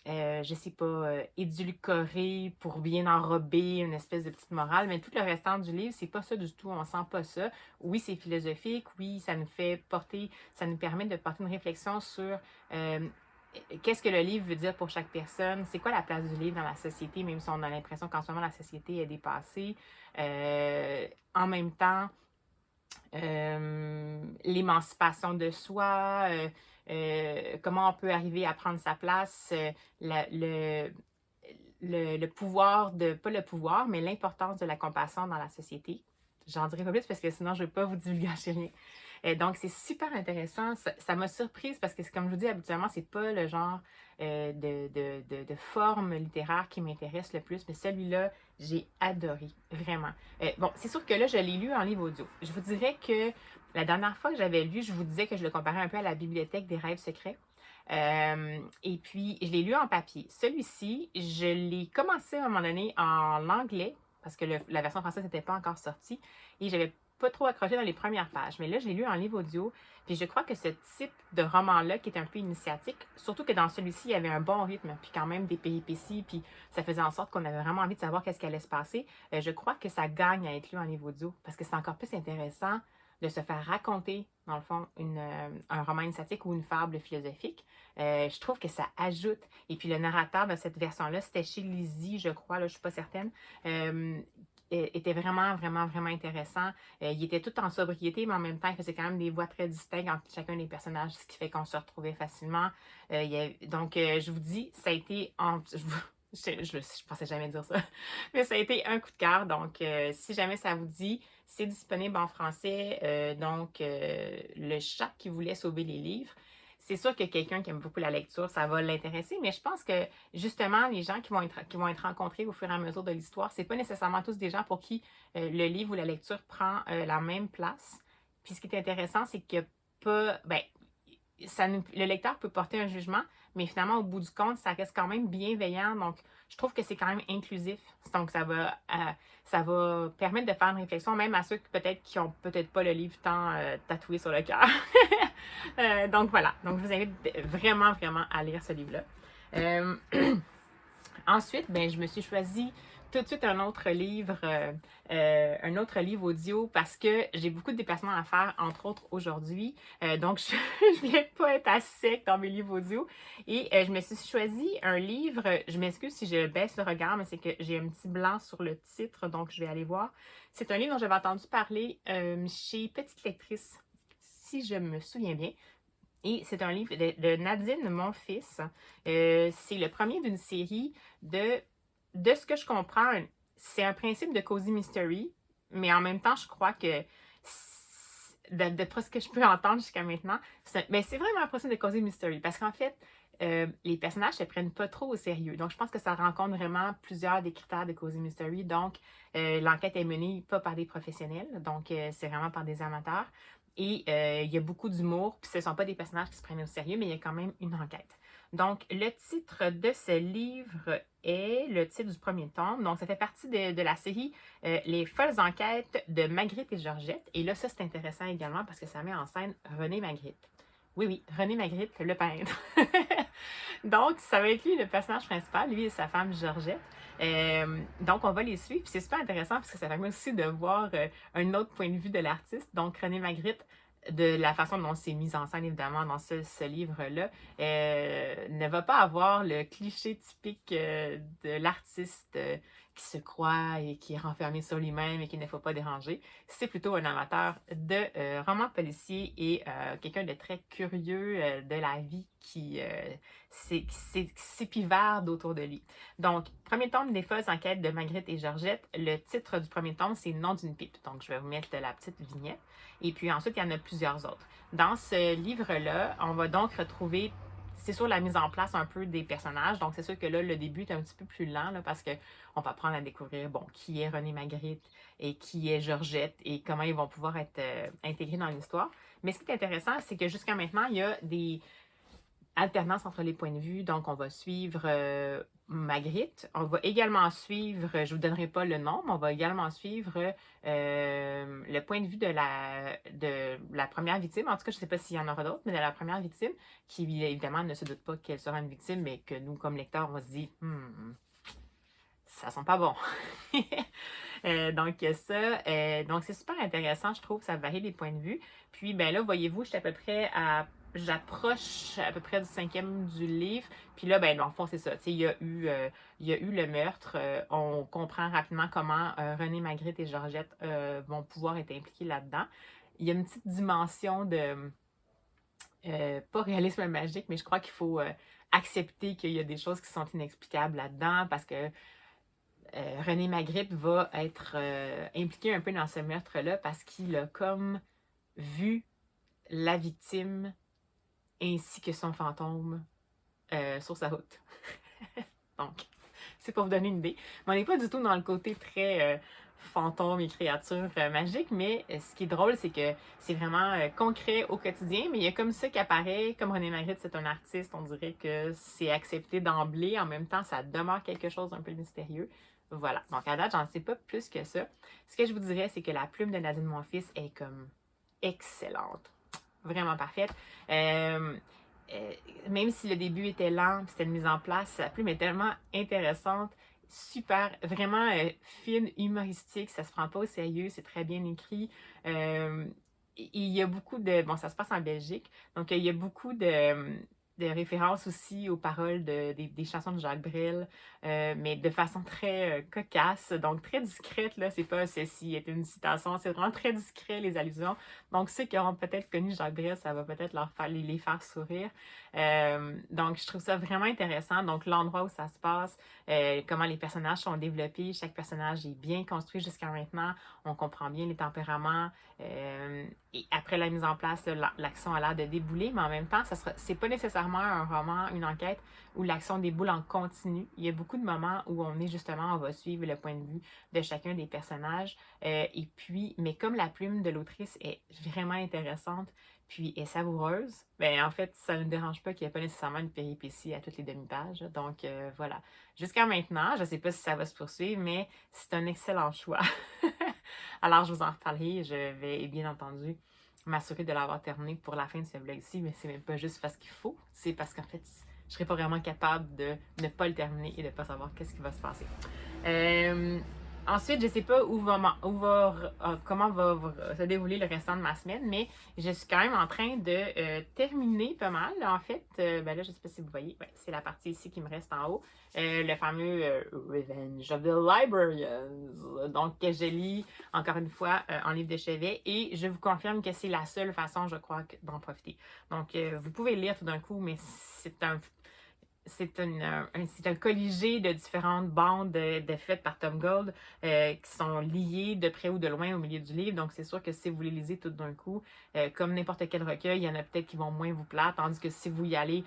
je sais pas, édulcoré pour bien enrober une espèce de petite morale, mais tout le restant du livre, c'est pas ça du tout, on sent pas ça. Oui, c'est philosophique, oui, ça nous permet de porter une réflexion sur qu'est-ce que le livre veut dire pour chaque personne, c'est quoi la place du livre dans la société, même si on a l'impression qu'en ce moment la société est dépassée. En même temps, l'émancipation de soi, comment on peut arriver à prendre sa place, le pouvoir de, pas le pouvoir, mais l'importance de la compassion dans la société. J'en dirai pas plus parce que sinon je ne vais pas vous divulgacher rien. Donc, c'est super intéressant. Ça m'a surprise parce que, comme je vous dis, habituellement, c'est pas le genre de forme littéraire qui m'intéresse le plus, mais celui-là, j'ai adoré, vraiment. Bon, c'est sûr que là, je l'ai lu en livre audio. Je vous dirais que la dernière fois que j'avais lu, je vous disais que je le comparais un peu à la Bibliothèque des rêves secrets. Et puis, je l'ai lu en papier. Celui-ci, je l'ai commencé à un moment donné en anglais, parce que la version française n'était pas encore sortie, et j'avais pas trop accroché dans les premières pages. Mais là, je l'ai lu en livre audio, puis je crois que ce type de roman-là, qui est un peu initiatique, surtout que dans celui-ci, il y avait un bon rythme, puis quand même des péripéties, puis ça faisait en sorte qu'on avait vraiment envie de savoir qu'est-ce qui allait se passer. Je crois que ça gagne à être lu en livre audio, parce que c'est encore plus intéressant de se faire raconter, dans le fond, un roman initiatique ou une fable philosophique. Je trouve que ça ajoute. Et puis le narrateur de cette version-là, c'était chez Lizzie, je crois, là, je ne suis pas certaine, était vraiment, vraiment, vraiment intéressant. Il était tout en sobriété, mais en même temps, il faisait quand même des voix très distinctes entre chacun des personnages, ce qui fait qu'on se retrouvait facilement. Donc, je vous dis, ça a été... Je pensais jamais dire ça, mais ça a été un coup de cœur. Donc, si jamais ça vous dit, c'est disponible en français. Le chat qui voulait sauver les livres. C'est sûr que quelqu'un qui aime beaucoup la lecture, ça va l'intéresser, mais je pense que justement, les gens qui vont être rencontrés au fur et à mesure de l'histoire, c'est pas nécessairement tous des gens pour qui le livre ou la lecture prend la même place. Puis ce qui est intéressant, c'est que pas, ben, le lecteur peut porter un jugement, mais finalement, au bout du compte, ça reste quand même bienveillant. Donc, je trouve que c'est quand même inclusif. Donc, ça va permettre de faire une réflexion, même à ceux qui n'ont peut-être pas le livre tant tatoué sur le cœur. Donc, voilà. Donc, je vous invite vraiment, vraiment à lire ce livre-là. Ensuite, ben, je me suis choisi tout de suite un autre livre audio parce que j'ai beaucoup de déplacements à faire, entre autres aujourd'hui. Donc, je ne voulais pas être à sec dans mes livres audio. Et je me suis choisi un livre, je m'excuse si je baisse le regard, mais c'est que j'ai un petit blanc sur le titre, donc je vais aller voir. C'est un livre dont j'avais entendu parler chez Petite Lectrice, si je me souviens bien. Et c'est un livre de Nadine Monfils. C'est le premier d'une série de ce que je comprends, c'est un principe de cozy mystery, mais en même temps, je crois que de ce que je peux entendre jusqu'à maintenant, c'est vraiment un principe de cozy mystery parce qu'en fait, les personnages ne se prennent pas trop au sérieux. Donc, je pense que ça rencontre vraiment plusieurs des critères de cozy mystery. Donc, l'enquête est menée pas par des professionnels, donc c'est vraiment par des amateurs. Et il y a beaucoup d'humour, puis ce ne sont pas des personnages qui se prennent au sérieux, mais il y a quand même une enquête. Donc, le titre de ce livre est le titre du premier tome. Donc, ça fait partie de la série Les folles enquêtes de Magritte et Georgette. Et là, ça, c'est intéressant également parce que ça met en scène René Magritte. Oui, oui, René Magritte, le peintre. Donc, ça va être lui le personnage principal, lui et sa femme Georgette. Donc, on va les suivre. C'est super intéressant parce que ça permet aussi de voir un autre point de vue de l'artiste. Donc, René Magritte, de la façon dont c'est mis en scène, évidemment, dans ce livre-là, ne va pas avoir le cliché typique de l'artiste qui se croit et qui est renfermé sur lui-même et qui ne faut pas déranger. C'est plutôt un amateur de romans policiers et quelqu'un de très curieux de la vie qui s'épivarde autour de lui. Donc, premier tome des folles enquêtes de Magritte et Georgette. Le titre du premier tome, c'est Nom d'une pipe. Donc, je vais vous mettre la petite vignette. Et puis ensuite, il y en a plusieurs autres. Dans ce livre-là, on va donc retrouver, c'est sûr, la mise en place un peu des personnages. Donc, c'est sûr que là, le début est un petit peu plus lent là, parce qu'on va apprendre à découvrir, bon, qui est René Magritte et qui est Georgette et comment ils vont pouvoir être intégrés dans l'histoire. Mais ce qui est intéressant, c'est que jusqu'à maintenant, il y a des alternances entre les points de vue. Donc, on va suivre Magritte. On va également suivre, je ne vous donnerai pas le nom, mais on va également suivre le point de vue de la première victime. En tout cas, je ne sais pas s'il y en aura d'autres, mais de la première victime, qui évidemment ne se doute pas qu'elle sera une victime, mais que nous, comme lecteurs, on se dit ça sent pas bon. Donc c'est super intéressant, je trouve, ça varie les points de vue. Puis, ben là, voyez-vous, je suis à peu près à j'approche à peu près du 5e du livre. Puis là, ben, dans le fond, c'est ça. Il y a eu le meurtre. On comprend rapidement comment René, Magritte et Georgette vont pouvoir être impliqués là-dedans. Il y a une petite dimension de, pas réalisme magique, mais je crois qu'il faut accepter qu'il y a des choses qui sont inexplicables là-dedans parce que René Magritte va être impliqué un peu dans ce meurtre-là parce qu'il a comme vu la victime ainsi que son fantôme sur sa route. Donc, c'est pour vous donner une idée. Mais on n'est pas du tout dans le côté très fantôme et créature magique, mais ce qui est drôle, c'est que c'est vraiment concret au quotidien, mais il y a comme ça qui apparaît. Comme René Magritte, c'est un artiste, on dirait que c'est accepté d'emblée. En même temps, ça demeure quelque chose d'un peu mystérieux. Voilà. Donc, à date, j'en sais pas plus que ça. Ce que je vous dirais, c'est que la plume de Nadine Monfils est comme excellente. Vraiment parfaite. Même si le début était lent, c'était une mise en place, la plume est tellement intéressante, super, vraiment fine, humoristique, ça se prend pas au sérieux, c'est très bien écrit. Il y a beaucoup de... Bon, ça se passe en Belgique, donc il y a beaucoup de références aussi aux paroles des chansons de Jacques Brel, mais de façon très cocasse, donc très discrète, là, c'est pas ceci est une citation, c'est vraiment très discret les allusions. Donc ceux qui auront peut-être connu Jacques Brel, ça va peut-être les faire sourire. Donc je trouve ça vraiment intéressant, donc l'endroit où ça se passe, comment les personnages sont développés, chaque personnage est bien construit jusqu'à maintenant, on comprend bien les tempéraments, et après la mise en place, l'action a l'air de débouler, mais en même temps, c'est pas nécessairement un roman, une enquête où l'action déboule en continu. Il y a beaucoup de moments où on est justement, on va suivre le point de vue de chacun des personnages. Et puis, mais comme la plume de l'autrice est vraiment intéressante, puis est savoureuse, ben en fait, ça ne me dérange pas qu'il n'y ait pas nécessairement une péripétie à toutes les demi-pages. Donc voilà. Jusqu'à maintenant, je ne sais pas si ça va se poursuivre, mais c'est un excellent choix. Alors, je vous en reparlerai. Je vais bien entendu m'assurer de l'avoir terminé pour la fin de ce vlog-ci, mais c'est même pas juste parce qu'il faut, c'est parce qu'en fait, je serais pas vraiment capable de ne pas le terminer et de ne pas savoir qu'est-ce qui va se passer. Ensuite, je sais pas comment va se dérouler le restant de ma semaine, mais je suis quand même en train de terminer pas mal. En fait, ben là, je sais pas si vous voyez, ouais, c'est la partie ici qui me reste en haut. Le fameux Revenge of the Librarians. Donc, que je lis encore une fois en livre de chevet et je vous confirme que c'est la seule façon, je crois, d'en profiter. Donc, vous pouvez le lire tout d'un coup, mais c'est un colligé de différentes bandes faites par Tom Gold qui sont liées de près ou de loin au milieu du livre. Donc, c'est sûr que si vous les lisez tout d'un coup, comme n'importe quel recueil, il y en a peut-être qui vont moins vous plaire, tandis que si vous y allez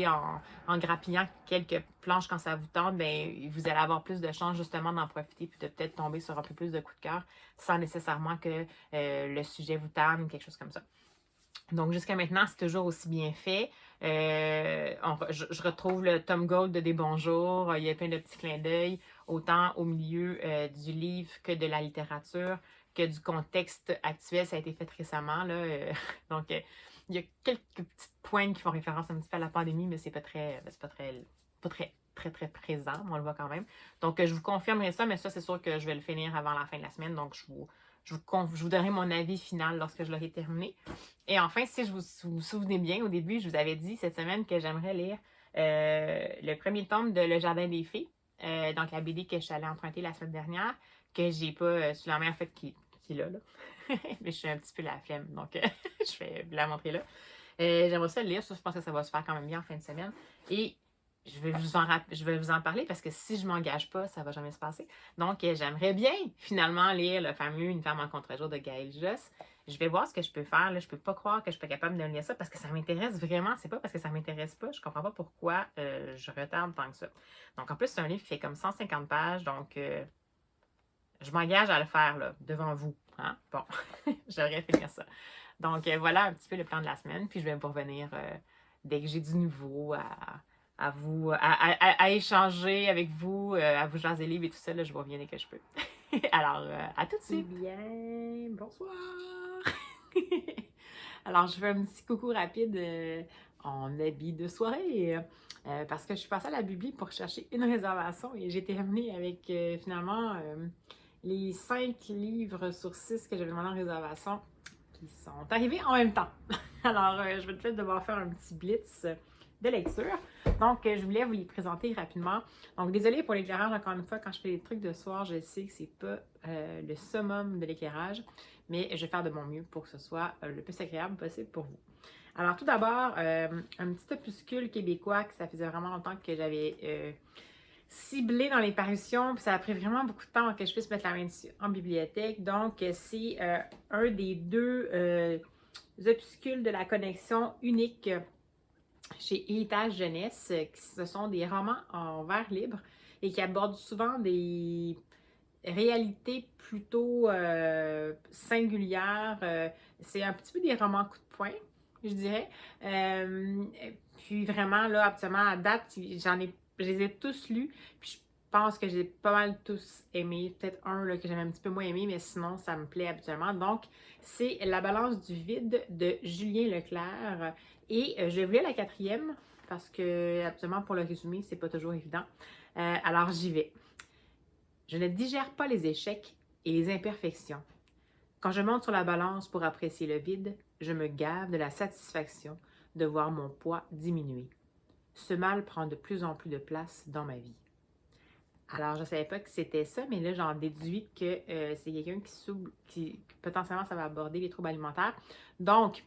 en grappillant quelques planches quand ça vous tente, ben, vous allez avoir plus de chances justement d'en profiter puis de peut-être tomber sur un peu plus de coups de cœur sans nécessairement que le sujet vous tanne ou quelque chose comme ça. Donc, jusqu'à maintenant, c'est toujours aussi bien fait. Je retrouve le Tom Gold de Des Bonjours. Il y a plein de petits clins d'œil, autant au milieu du livre que de la littérature, que du contexte actuel. Ça a été fait récemment, là. Donc, il y a quelques petites pointes qui font référence un petit peu à la pandémie, mais c'est pas très présent, mais on le voit quand même. Donc, je vous confirmerai ça, mais ça, c'est sûr que je vais le finir avant la fin de la semaine. Donc, je vous donnerai mon avis final lorsque je l'aurai terminé. Et enfin, si vous souvenez bien, au début, je vous avais dit cette semaine que j'aimerais lire le premier tome de Le Jardin des Fées, donc la BD que je suis allée emprunter la semaine dernière, que j'ai pas sous la main, en fait, qui est là. Mais je suis un petit peu la flemme, donc je vais vous la montrer là. J'aimerais ça le lire, ça, je pense que ça va se faire quand même bien en fin de semaine. Et je vais vous en parler parce que si je m'engage pas, ça va jamais se passer. Donc, j'aimerais bien finalement lire le fameux Une femme en contre-jour de Gaël Josse. Je vais voir ce que je peux faire. Là. Je peux pas croire que je suis pas capable de lire ça parce que ça m'intéresse vraiment. C'est pas parce que ça m'intéresse pas. Je comprends pas pourquoi je retarde tant que ça. Donc, en plus, c'est un livre qui fait comme 150 pages. Donc, je m'engage à le faire là, devant vous. Hein? Bon, j'aurais finir ça. Donc, voilà un petit peu le plan de la semaine. Puis, je vais vous revenir dès que j'ai du nouveau à échanger avec vous, à vous jaser livres et tout ça. Là, je vous reviens dès que je peux. Alors, à tout de suite. Bien, bonsoir. Alors, je fais un petit coucou rapide en habit de soirée. Parce que je suis passée à la Bibli pour chercher une réservation et j'ai terminé avec finalement les 5 livres sur 6 que j'avais demandé en réservation. qui sont arrivés en même temps. Alors, je vais peut-être devoir faire un petit blitz de lecture. Donc, je voulais vous les présenter rapidement. Donc, désolée pour l'éclairage, encore une fois, quand je fais des trucs de soir, je sais que c'est pas le summum de l'éclairage, mais je vais faire de mon mieux pour que ce soit le plus agréable possible pour vous. Alors, tout d'abord, un petit opuscule québécois que ça faisait vraiment longtemps que j'avais ciblé dans les parutions, puis ça a pris vraiment beaucoup de temps que je puisse mettre la main dessus en bibliothèque. Donc, c'est un des deux opuscules de la connexion unique chez Héritage Jeunesse, ce sont des romans en vers libre et qui abordent souvent des réalités plutôt singulières. C'est un petit peu des romans coup de poing, je dirais. Puis vraiment, là, actuellement, à date, je les ai tous lus. Puis je pense que j'ai pas mal tous aimé. Peut-être un là, que j'avais un petit peu moins aimé, mais sinon, ça me plaît habituellement. Donc, c'est La balance du vide de Julien Leclerc. Et je voulais la quatrième parce que, absolument, pour le résumé, c'est pas toujours évident. Alors, j'y vais. Je ne digère pas les échecs et les imperfections. Quand je monte sur la balance pour apprécier le vide, je me gave de la satisfaction de voir mon poids diminuer. Ce mal prend de plus en plus de place dans ma vie. Alors, je ne savais pas que c'était ça, mais là, j'en déduis que c'est quelqu'un qui potentiellement, ça va aborder les troubles alimentaires. Donc,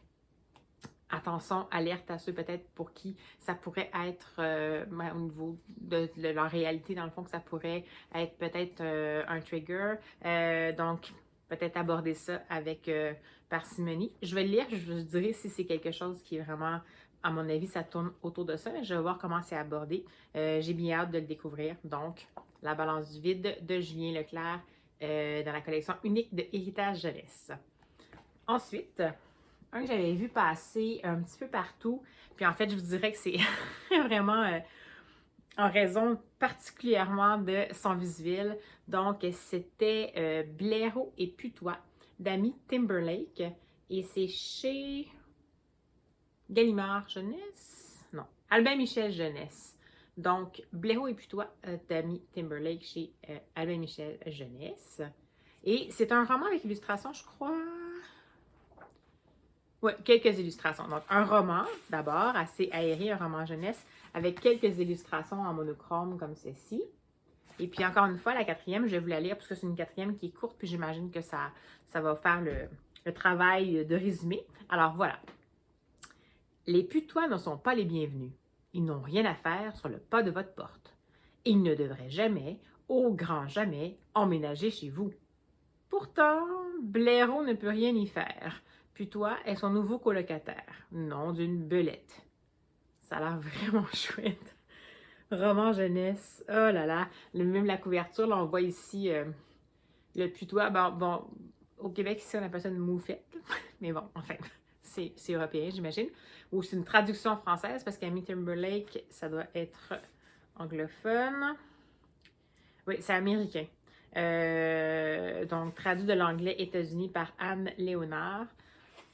attention, alerte à ceux peut-être pour qui ça pourrait être au niveau de leur réalité, dans le fond, que ça pourrait être peut-être un trigger. Donc, peut-être aborder ça avec parcimonie. Je vais le lire, je vous dirai si c'est quelque chose qui est vraiment, à mon avis, ça tourne autour de ça. Je vais voir comment c'est abordé. J'ai bien hâte de le découvrir. Donc, La balance du vide de Julien Leclerc dans la collection unique de Héritage Jeunesse. Ensuite, un que j'avais vu passer un petit peu partout, puis en fait, je vous dirais que c'est vraiment en raison particulièrement de son visuel. Donc, c'était Blaireau et Putois d'Amy Timberlake, et c'est chez Gallimard Jeunesse? Non, Albin Michel Jeunesse. Donc, Blaireau et Putois d'Amy Timberlake chez Albin Michel Jeunesse. Et c'est un roman avec illustration, je crois. Oui, quelques illustrations. Donc, un roman, d'abord, assez aéré, un roman jeunesse, avec quelques illustrations en monochrome comme ceci. Et puis, encore une fois, la quatrième, je vais vous la lire parce que c'est une quatrième qui est courte, puis j'imagine que ça va faire le travail de résumé. Alors, voilà. Les putois ne sont pas les bienvenus. Ils n'ont rien à faire sur le pas de votre porte. Ils ne devraient jamais, au grand jamais, emménager chez vous. Pourtant, Blaireau ne peut rien y faire. Putois est son nouveau colocataire, nom d'une belette. Ça a l'air vraiment chouette. Roman jeunesse, oh là là. Même la couverture, là, on voit ici le putois. Bon, au Québec, ici, on appelle ça une moufette. Mais bon, enfin, c'est européen, j'imagine. Ou c'est une traduction française, parce qu'Amy Timberlake, ça doit être anglophone. Oui, c'est américain. Donc, traduit de l'anglais États-Unis par Anne Léonard.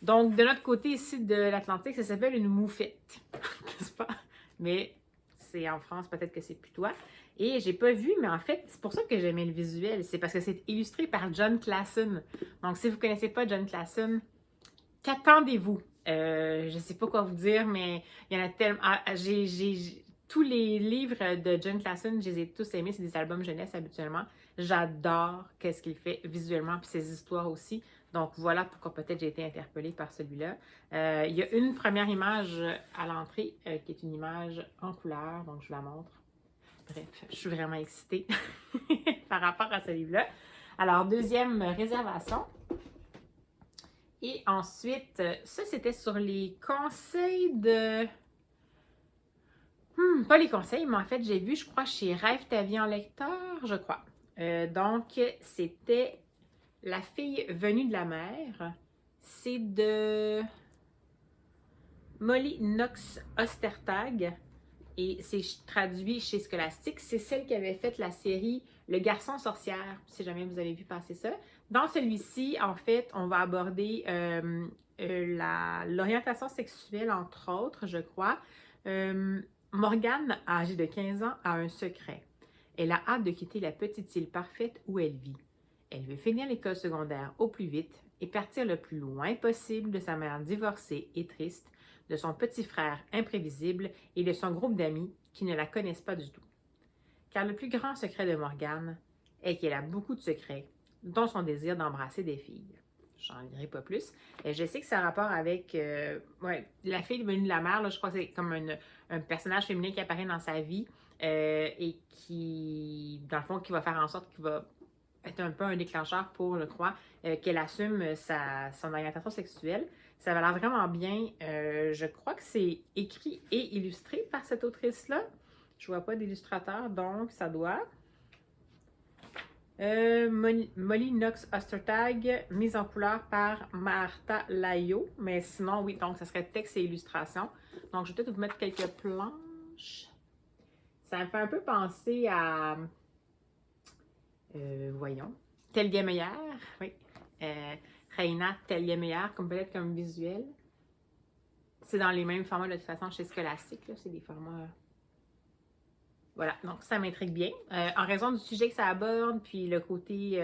Donc, de notre côté ici de l'Atlantique, ça s'appelle une moufette, n'est-ce pas? Mais c'est en France, peut-être que c'est putois. Et j'ai pas vu, mais en fait, c'est pour ça que j'aimais le visuel. C'est parce que c'est illustré par John Klassen. Donc, si vous ne connaissez pas John Klassen, qu'attendez-vous? Je sais pas quoi vous dire, mais il y en a tellement... tous les livres de John Klassen, je les ai tous aimés. C'est des albums jeunesse habituellement. J'adore qu'est-ce qu'il fait visuellement, puis ses histoires aussi. Donc voilà pourquoi peut-être j'ai été interpellée par celui-là. Il y a une première image à l'entrée qui est une image en couleur, donc je vous la montre. Bref, je suis vraiment excitée par rapport à ce livre-là. Alors, deuxième réservation. Et ensuite, ça c'était sur les conseils de... pas les conseils, mais en fait, j'ai vu, je crois, chez Rêve ta vie en lecteur, je crois. Donc, c'était La fille venue de la mer. C'est de Molly Knox Ostertag et c'est traduit chez Scholastique. C'est celle qui avait fait la série Le garçon sorcière, si jamais vous avez vu passer ça. Dans celui-ci, en fait, on va aborder l'orientation sexuelle, entre autres, je crois. Morgane, âgée de 15 ans, a un secret. Elle a hâte de quitter la petite île parfaite où elle vit. Elle veut finir l'école secondaire au plus vite et partir le plus loin possible de sa mère divorcée et triste, de son petit frère imprévisible et de son groupe d'amis qui ne la connaissent pas du tout. Car le plus grand secret de Morgane est qu'elle a beaucoup de secrets, dont son désir d'embrasser des filles. J'en dirai pas plus. Je sais que ça a rapport avec la fille venue de la mer, là, je crois que c'est comme un personnage féminin qui apparaît dans sa vie et qui, dans le fond, qui va faire en sorte qu'il va être un peu un déclencheur pour, je crois, qu'elle assume son orientation sexuelle. Ça va l'air vraiment bien. Je crois que c'est écrit et illustré par cette autrice-là. Je vois pas d'illustrateur, donc ça doit. Molly Knox Ostertag, mise en couleur par Martha Layo. Mais sinon, oui, donc ça serait texte et illustration. Donc, je vais peut-être vous mettre quelques planches. Ça me fait un peu penser à. Voyons. Telgemeier, oui. Reina Telgemeier, comme peut-être comme visuel. C'est dans les mêmes formats de toute façon chez Scholastic. C'est des formats. Voilà, donc ça m'intrigue bien. En raison du sujet que ça aborde, puis le côté,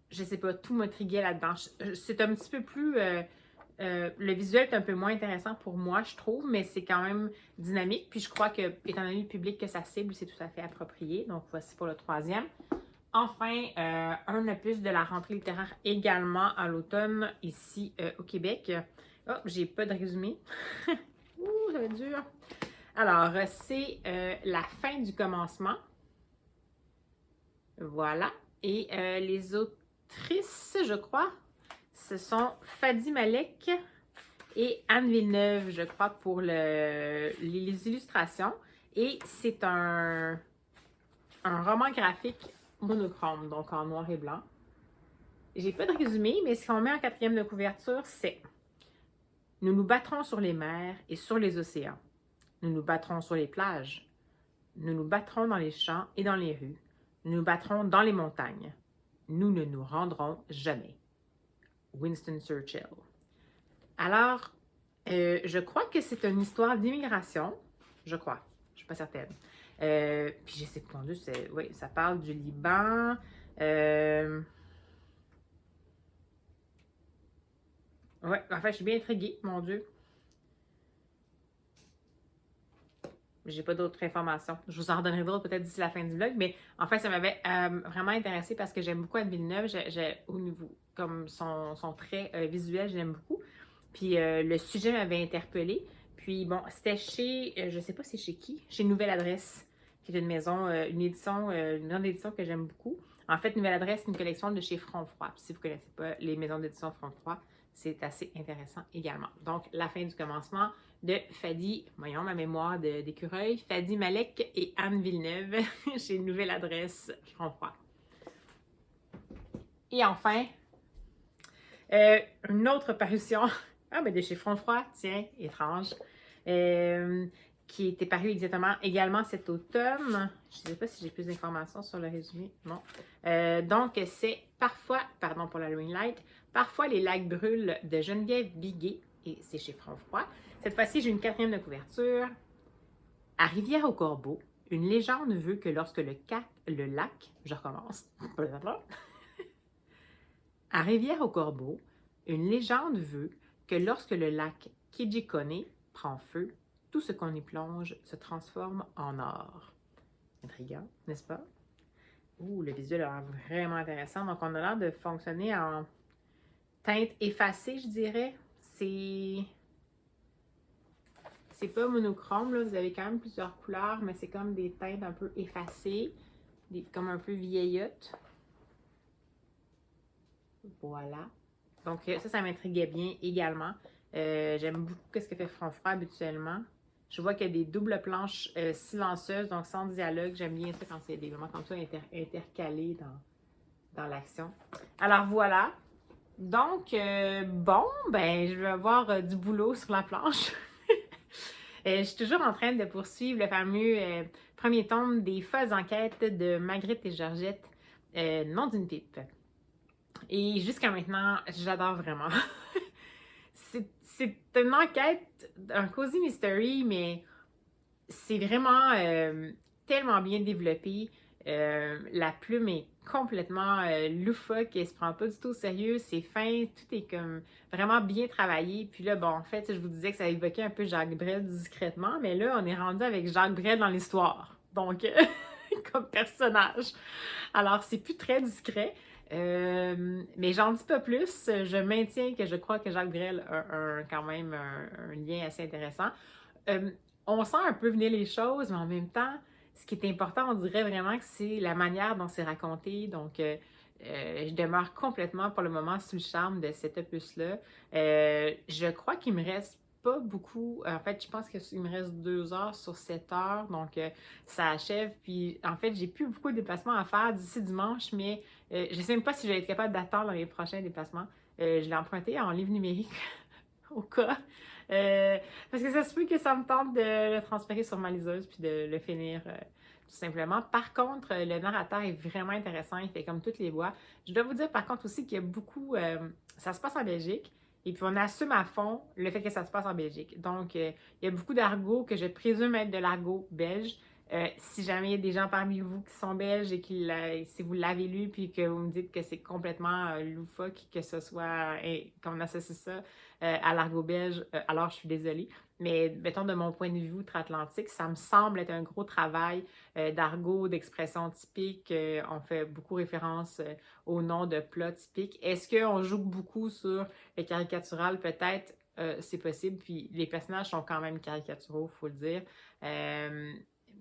je sais pas, tout m'intriguait là-dedans. C'est un petit peu plus. Le visuel est un peu moins intéressant pour moi, je trouve, mais c'est quand même dynamique. Puis je crois que, étant donné le public que ça cible, c'est tout à fait approprié. Donc voici pour le troisième. Enfin, un opus de la rentrée littéraire également à l'automne, ici au Québec. Oh, j'ai pas de résumé. Ouh, ça va être dur. Alors, c'est la fin du commencement. Voilà. Et les autrices, je crois, ce sont Fadi Malek et Anne Villeneuve, je crois, pour les illustrations. Et c'est un roman graphique monochrome, donc en noir et blanc. J'ai pas de résumé, mais ce qu'on met en quatrième de couverture, c'est « Nous nous battrons sur les mers et sur les océans. Nous nous battrons sur les plages. Nous nous battrons dans les champs et dans les rues. Nous nous battrons dans les montagnes. Nous ne nous rendrons jamais. » Winston Churchill. Alors, je crois que c'est une histoire d'immigration. Je crois. Je suis pas certaine. Puis je sais pas, mon Dieu, oui, ça parle du Liban. Ouais, en fait, je suis bien intriguée, mon Dieu. J'ai pas d'autres informations. Je vous en redonnerai d'autres peut-être d'ici la fin du vlog, mais en fait, ça m'avait vraiment intéressé parce que j'aime beaucoup Anne Villeneuve. Au niveau, comme son trait visuel, je l'aime beaucoup. Puis le sujet m'avait interpellée. Puis bon, c'était chez, je sais pas c'est chez qui, chez Nouvelle Adresse, qui est une maison, une grande édition que j'aime beaucoup. En fait, Nouvelle Adresse, c'est une collection de chez Front Froid. Puis si vous ne connaissez pas les maisons d'édition Front Froid, c'est assez intéressant également. Donc, la fin du commencement de Fadi, voyons ma mémoire d'écureuil, Fadi Malek et Anne Villeneuve chez Nouvelle Adresse Front Froid. Et enfin, une autre parution, de chez Front Froid, tiens, étrange, qui était paru également cet automne. Je ne sais pas si j'ai plus d'informations sur le résumé. Non. Donc, c'est parfois, pardon pour l'Halloween Light, Parfois les lacs brûlent de Geneviève Biguet, et c'est chez Front Froid. Cette fois-ci, j'ai une quatrième de couverture. À Rivière-au-Corbeau, une légende veut que lorsque le lac, je recommence. À Rivière-au-Corbeau, une légende veut que lorsque le lac Kijikone prend feu, tout ce qu'on y plonge se transforme en or. Intriguant, n'est-ce pas? Ouh, le visuel a l'air vraiment intéressant. Donc, on a l'air de fonctionner en teinte effacée, je dirais. C'est pas monochrome, là. Vous avez quand même plusieurs couleurs, mais c'est comme des teintes un peu effacées, comme un peu vieillottes. Voilà. Donc, ça m'intriguait bien également. J'aime beaucoup ce que fait Front Froid habituellement. Je vois qu'il y a des doubles planches silencieuses, donc sans dialogue. J'aime bien ça quand c'est des moments comme ça intercalés dans l'action. Alors voilà. Donc, je vais avoir du boulot sur la planche. Je suis toujours en train de poursuivre le fameux premier tome des folles enquêtes de Marguerite et Georgette, nom d'une pipe. Et jusqu'à maintenant, j'adore vraiment. C'est une enquête, un cozy mystery, mais c'est vraiment tellement bien développé. La plume est complètement loufoque, elle se prend pas du tout au sérieux, c'est fin, tout est comme vraiment bien travaillé. Puis là, bon, en fait, je vous disais que ça évoquait un peu Jacques Brel discrètement, mais là, on est rendu avec Jacques Brel dans l'histoire. Donc, comme personnage. Alors, c'est plus très discret. Mais j'en dis pas plus. Je maintiens que je crois que Jacques Brel a quand même un lien assez intéressant. Euh, on sent un peu venir les choses, mais en même temps, ce qui est important, on dirait vraiment que c'est la manière dont c'est raconté. Donc, je demeure complètement pour le moment sous le charme de cet opus-là. Je crois qu'il me reste pas beaucoup. En fait, je pense qu'il me reste 2 heures sur 7 heures. Donc, ça achève. Puis, en fait, j'ai plus beaucoup de déplacements à faire d'ici dimanche, mais je ne sais même pas si je vais être capable d'attendre dans les prochains déplacements. Je l'ai emprunté en livre numérique au cas. Parce que ça se peut que ça me tente de le transférer sur ma liseuse puis de le finir tout simplement. Par contre, le narrateur est vraiment intéressant. Il fait comme toutes les voix. Je dois vous dire par contre aussi qu'il y a beaucoup... ça se passe en Belgique. Et puis, on assume à fond le fait que ça se passe en Belgique. Donc, il y a beaucoup d'argot que je présume être de l'argot belge. Si jamais il y a des gens parmi vous qui sont belges et si vous l'avez lu puis que vous me dites que c'est complètement loufoque, que ce soit, qu'on associe ça à l'argot belge, alors je suis désolée. Mais mettons de mon point de vue outre-Atlantique, ça me semble être un gros travail d'argot, d'expression typique. On fait beaucoup référence au nom de plats typiques. Est-ce qu'on joue beaucoup sur le caricatural? Peut-être, c'est possible. Puis les personnages sont quand même caricaturaux, il faut le dire.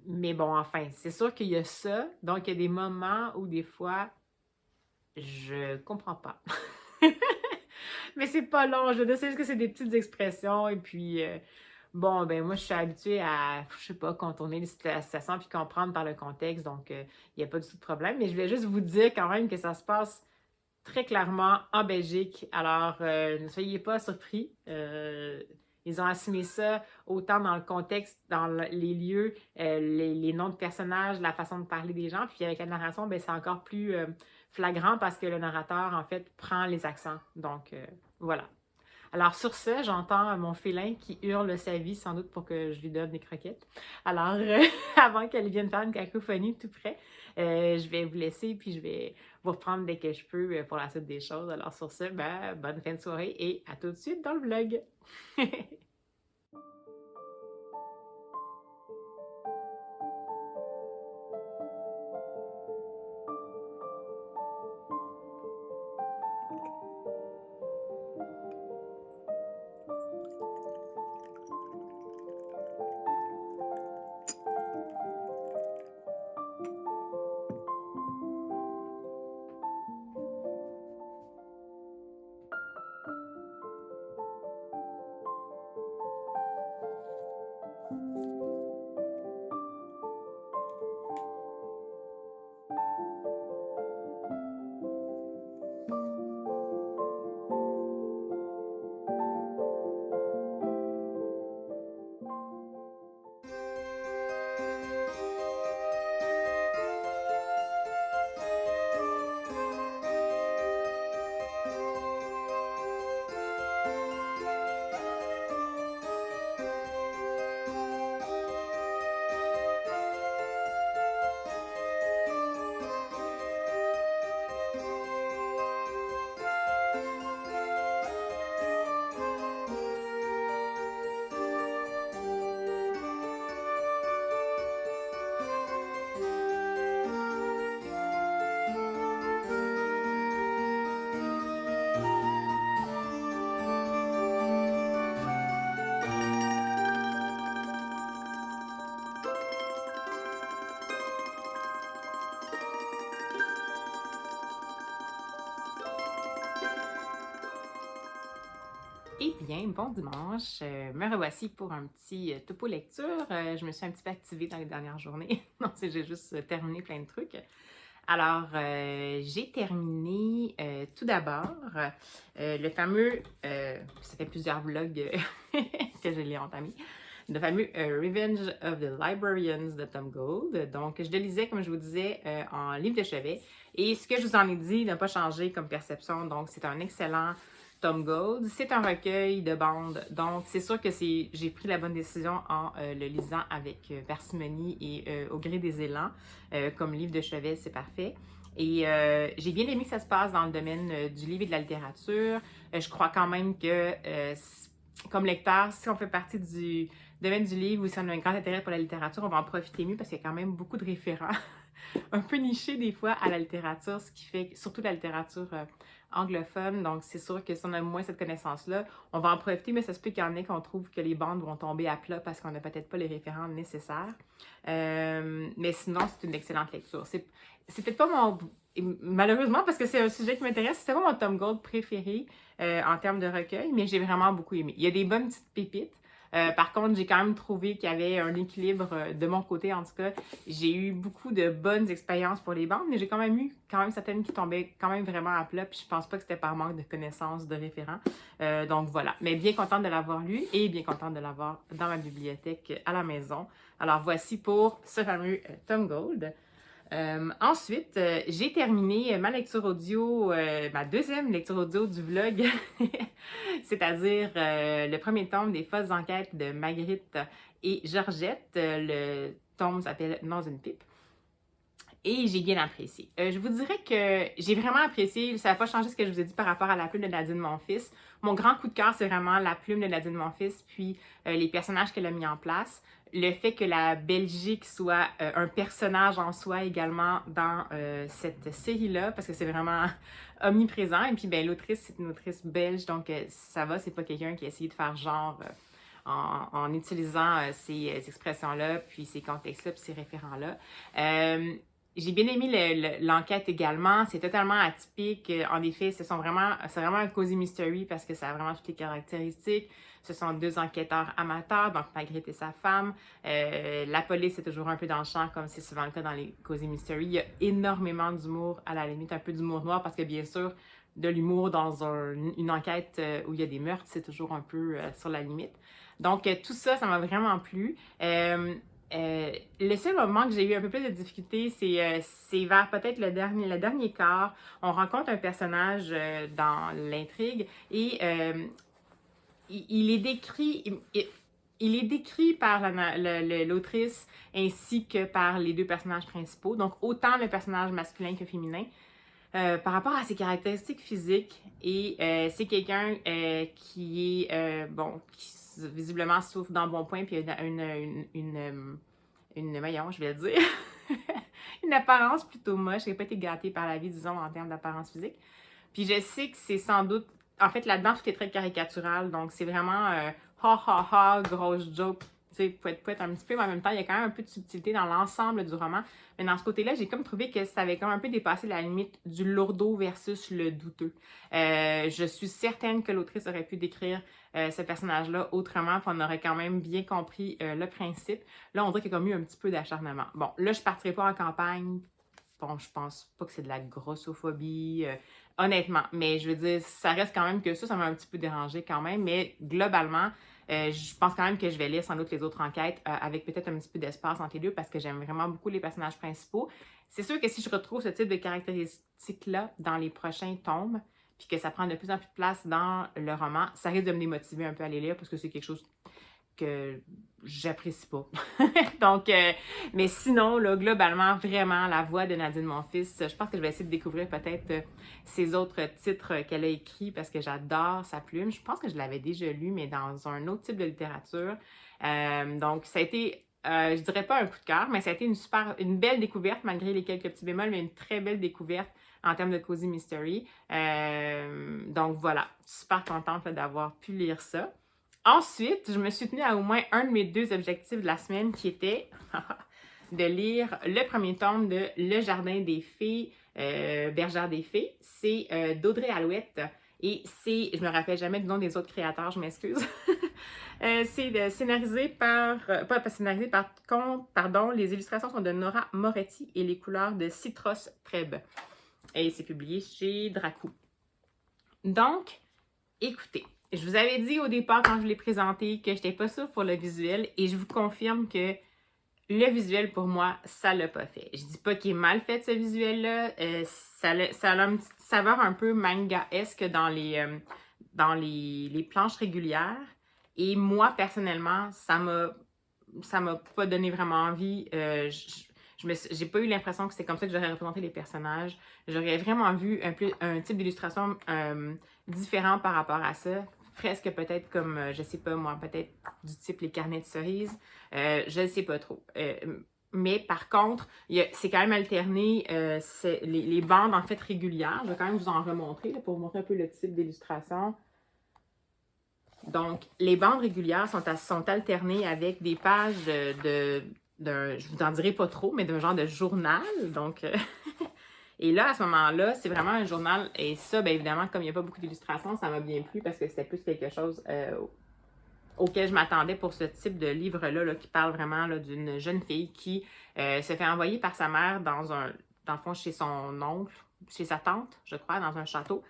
Mais bon, enfin, c'est sûr qu'il y a ça. Donc, il y a des moments où des fois, je comprends pas. Mais c'est pas long. Je veux dire, c'est juste que c'est des petites expressions. Et puis, bon, ben moi, je suis habituée à, je sais pas, contourner les situations puis comprendre par le contexte. Donc, il n'y a pas du tout de problème. Mais je voulais juste vous dire quand même que ça se passe très clairement en Belgique. Alors, ne soyez pas surpris. Ils ont assumé ça autant dans le contexte, dans les lieux, les noms de personnages, la façon de parler des gens. Puis avec la narration, ben, c'est encore plus flagrant parce que le narrateur, en fait, prend les accents. Donc, voilà. Alors, sur ce, j'entends mon félin qui hurle sa vie, sans doute pour que je lui donne des croquettes. Alors, avant qu'elle vienne faire une cacophonie tout près, je vais vous laisser, puis je vais vous reprendre dès que je peux pour la suite des choses. Alors, sur ce, ben, bonne fin de soirée et à tout de suite dans le vlog! Eh bien, bon dimanche. Me revoici pour un petit topo lecture. Je me suis un petit peu activée dans les dernières journées. Non, j'ai juste terminé plein de trucs. Alors, j'ai terminé tout d'abord le fameux, ça fait plusieurs vlogs que je l'ai entamé, le fameux Revenge of the Librarians de Tom Gould. Donc, je le lisais, comme je vous disais, en livre de chevet. Et ce que je vous en ai dit n'a pas changé comme perception. Donc, c'est un excellent Tom Gold. C'est un recueil de bandes, donc c'est sûr que j'ai pris la bonne décision en le lisant avec parcimonie et au gré des élans. Comme livre de chevet, c'est parfait. Et j'ai bien aimé que ça se passe dans le domaine du livre et de la littérature. Je crois quand même que, comme lecteur, si on fait partie du domaine du livre ou si on a un grand intérêt pour la littérature, on va en profiter mieux parce qu'il y a quand même beaucoup de référents un peu nichés des fois à la littérature, ce qui fait surtout la littérature anglophone. Donc, c'est sûr que si on a moins cette connaissance-là, on va en profiter, mais ça se peut qu'il y en ait qu'on trouve que les bandes vont tomber à plat parce qu'on n'a peut-être pas les référents nécessaires. Mais sinon, c'est une excellente lecture. C'est peut-être pas mon... Malheureusement, parce que c'est un sujet qui m'intéresse, c'est pas mon Tom Gold préféré en termes de recueil, mais j'ai vraiment beaucoup aimé. Il y a des bonnes petites pépites. Par contre, j'ai quand même trouvé qu'il y avait un équilibre de mon côté, en tout cas. J'ai eu beaucoup de bonnes expériences pour les bandes, mais j'ai quand même eu certaines qui tombaient quand même vraiment à plat, puis je pense pas que c'était par manque de connaissances de référents. Donc voilà. Mais bien contente de l'avoir lu et bien contente de l'avoir dans ma bibliothèque à la maison. Alors voici pour ce fameux Tom Gold. Ensuite, j'ai terminé ma lecture audio, ma deuxième lecture audio du vlog, c'est-à-dire le premier tome des fausses enquêtes de Marguerite et Georgette. Le tome s'appelle Dans une pipe. Et j'ai bien apprécié. Je vous dirais que j'ai vraiment apprécié, ça n'a pas changé ce que je vous ai dit par rapport à la plume de Nadine Monfils. Mon grand coup de cœur, c'est vraiment la plume de Nadine Monfils, puis les personnages qu'elle a mis en place. Le fait que la Belgique soit un personnage en soi également dans cette série-là, parce que c'est vraiment omniprésent. Et puis, ben, l'autrice, c'est une autrice belge, donc ça va, c'est pas quelqu'un qui a essayé de faire genre en utilisant ces expressions-là, puis ces contextes-là, puis ces référents-là. J'ai bien aimé l'enquête également. C'est totalement atypique. En effet, c'est vraiment un cozy mystery parce que ça a vraiment toutes les caractéristiques. Ce sont deux enquêteurs amateurs, donc Marguerite et sa femme. La police est toujours un peu dans le champ, comme c'est souvent le cas dans les cozy mystery. Il y a énormément d'humour, à la limite un peu d'humour noir, parce que bien sûr, de l'humour dans une enquête où il y a des meurtres, c'est toujours un peu sur la limite. Donc, tout ça, ça m'a vraiment plu. Le seul moment que j'ai eu un peu plus de difficulté, c'est vers peut-être le dernier quart. On rencontre un personnage dans l'intrigue et il est décrit... Il est décrit par l'autrice ainsi que par les deux personnages principaux, donc autant le personnage masculin que féminin, par rapport à ses caractéristiques physiques. Et c'est quelqu'un qui est, qui visiblement souffre d'embonpoint, puis il a voyons, je vais le dire, une apparence plutôt moche. Elle n'a pas été gâtée par la vie, disons, en termes d'apparence physique. Puis je sais que c'est sans doute... En fait, là-dedans, tout est très caricatural. Donc, c'est vraiment ha ha ha, grosse joke. Tu sais, peut être un petit peu, mais en même temps, il y a quand même un peu de subtilité dans l'ensemble du roman. Mais dans ce côté-là, j'ai comme trouvé que ça avait comme un peu dépassé la limite du lourdeau versus le douteux. Je suis certaine que l'autrice aurait pu décrire ce personnage-là autrement, puis on aurait quand même bien compris le principe. Là, on dirait qu'il y a comme eu un petit peu d'acharnement. Bon, là, je ne partirai pas en campagne. Bon, je pense pas que c'est de la grossophobie, honnêtement. Mais je veux dire, ça reste quand même que ça m'a un petit peu dérangé quand même. Mais globalement, je pense quand même que je vais lire sans doute les autres enquêtes avec peut-être un petit peu d'espace entre les deux parce que j'aime vraiment beaucoup les personnages principaux. C'est sûr que si je retrouve ce type de caractéristiques-là dans les prochains tomes, puis que ça prend de plus en plus de place dans le roman, ça risque de me démotiver un peu à les lire parce que c'est quelque chose que j'apprécie pas. Donc, mais sinon, là, globalement, vraiment, la voix de Nadine Monfils, je pense que je vais essayer de découvrir peut-être ses autres titres qu'elle a écrits parce que j'adore sa plume. Je pense que je l'avais déjà lu, mais dans un autre type de littérature. Donc, ça a été, je dirais pas un coup de cœur, mais ça a été une belle découverte, malgré les quelques petits bémols, mais une très belle découverte en termes de cozy mystery. Donc, voilà, super contente d'avoir pu lire ça. Ensuite, je me suis tenue à au moins un de mes deux objectifs de la semaine qui était de lire le premier tome de Le Jardin des Fées, Bergère des Fées. C'est d'Audrey Alouette et c'est, je me rappelle jamais du nom des autres créateurs, je m'excuse. C'est scénarisé pas scénarisé par contre, pardon, les illustrations sont de Nora Moretti et les couleurs de Citros Treb. Et c'est publié chez Dracou. Donc, écoutez. Je vous avais dit au départ, quand je l'ai présenté, que je n'étais pas sûre pour le visuel et je vous confirme que le visuel, pour moi, ça l'a pas fait. Je dis pas qu'il est mal fait, ce visuel-là. Ça a une petite saveur un peu manga-esque dans dans les planches régulières. Et moi, personnellement, ça m'a pas donné vraiment envie. J'ai pas eu l'impression que c'est comme ça que j'aurais représenté les personnages. J'aurais vraiment vu un type d'illustration différent par rapport à ça. Presque peut-être comme, je sais pas moi, peut-être du type les carnets de cerises. Je ne sais pas trop. Mais par contre, c'est quand même alterné. Les bandes en fait régulières. Je vais quand même vous en remontrer là, pour vous montrer un peu le type d'illustration. Donc, les bandes régulières sont alternées avec des pages je vous en dirai pas trop, mais d'un genre de journal. Donc, et là, à ce moment-là, c'est vraiment un journal. Et ça, bien évidemment, comme il n'y a pas beaucoup d'illustrations, ça m'a bien plu parce que c'était plus quelque chose auquel je m'attendais pour ce type de livre-là, là, qui parle vraiment d'une jeune fille qui se fait envoyer par sa mère dans le fond, chez son oncle, chez sa tante, je crois, dans un château.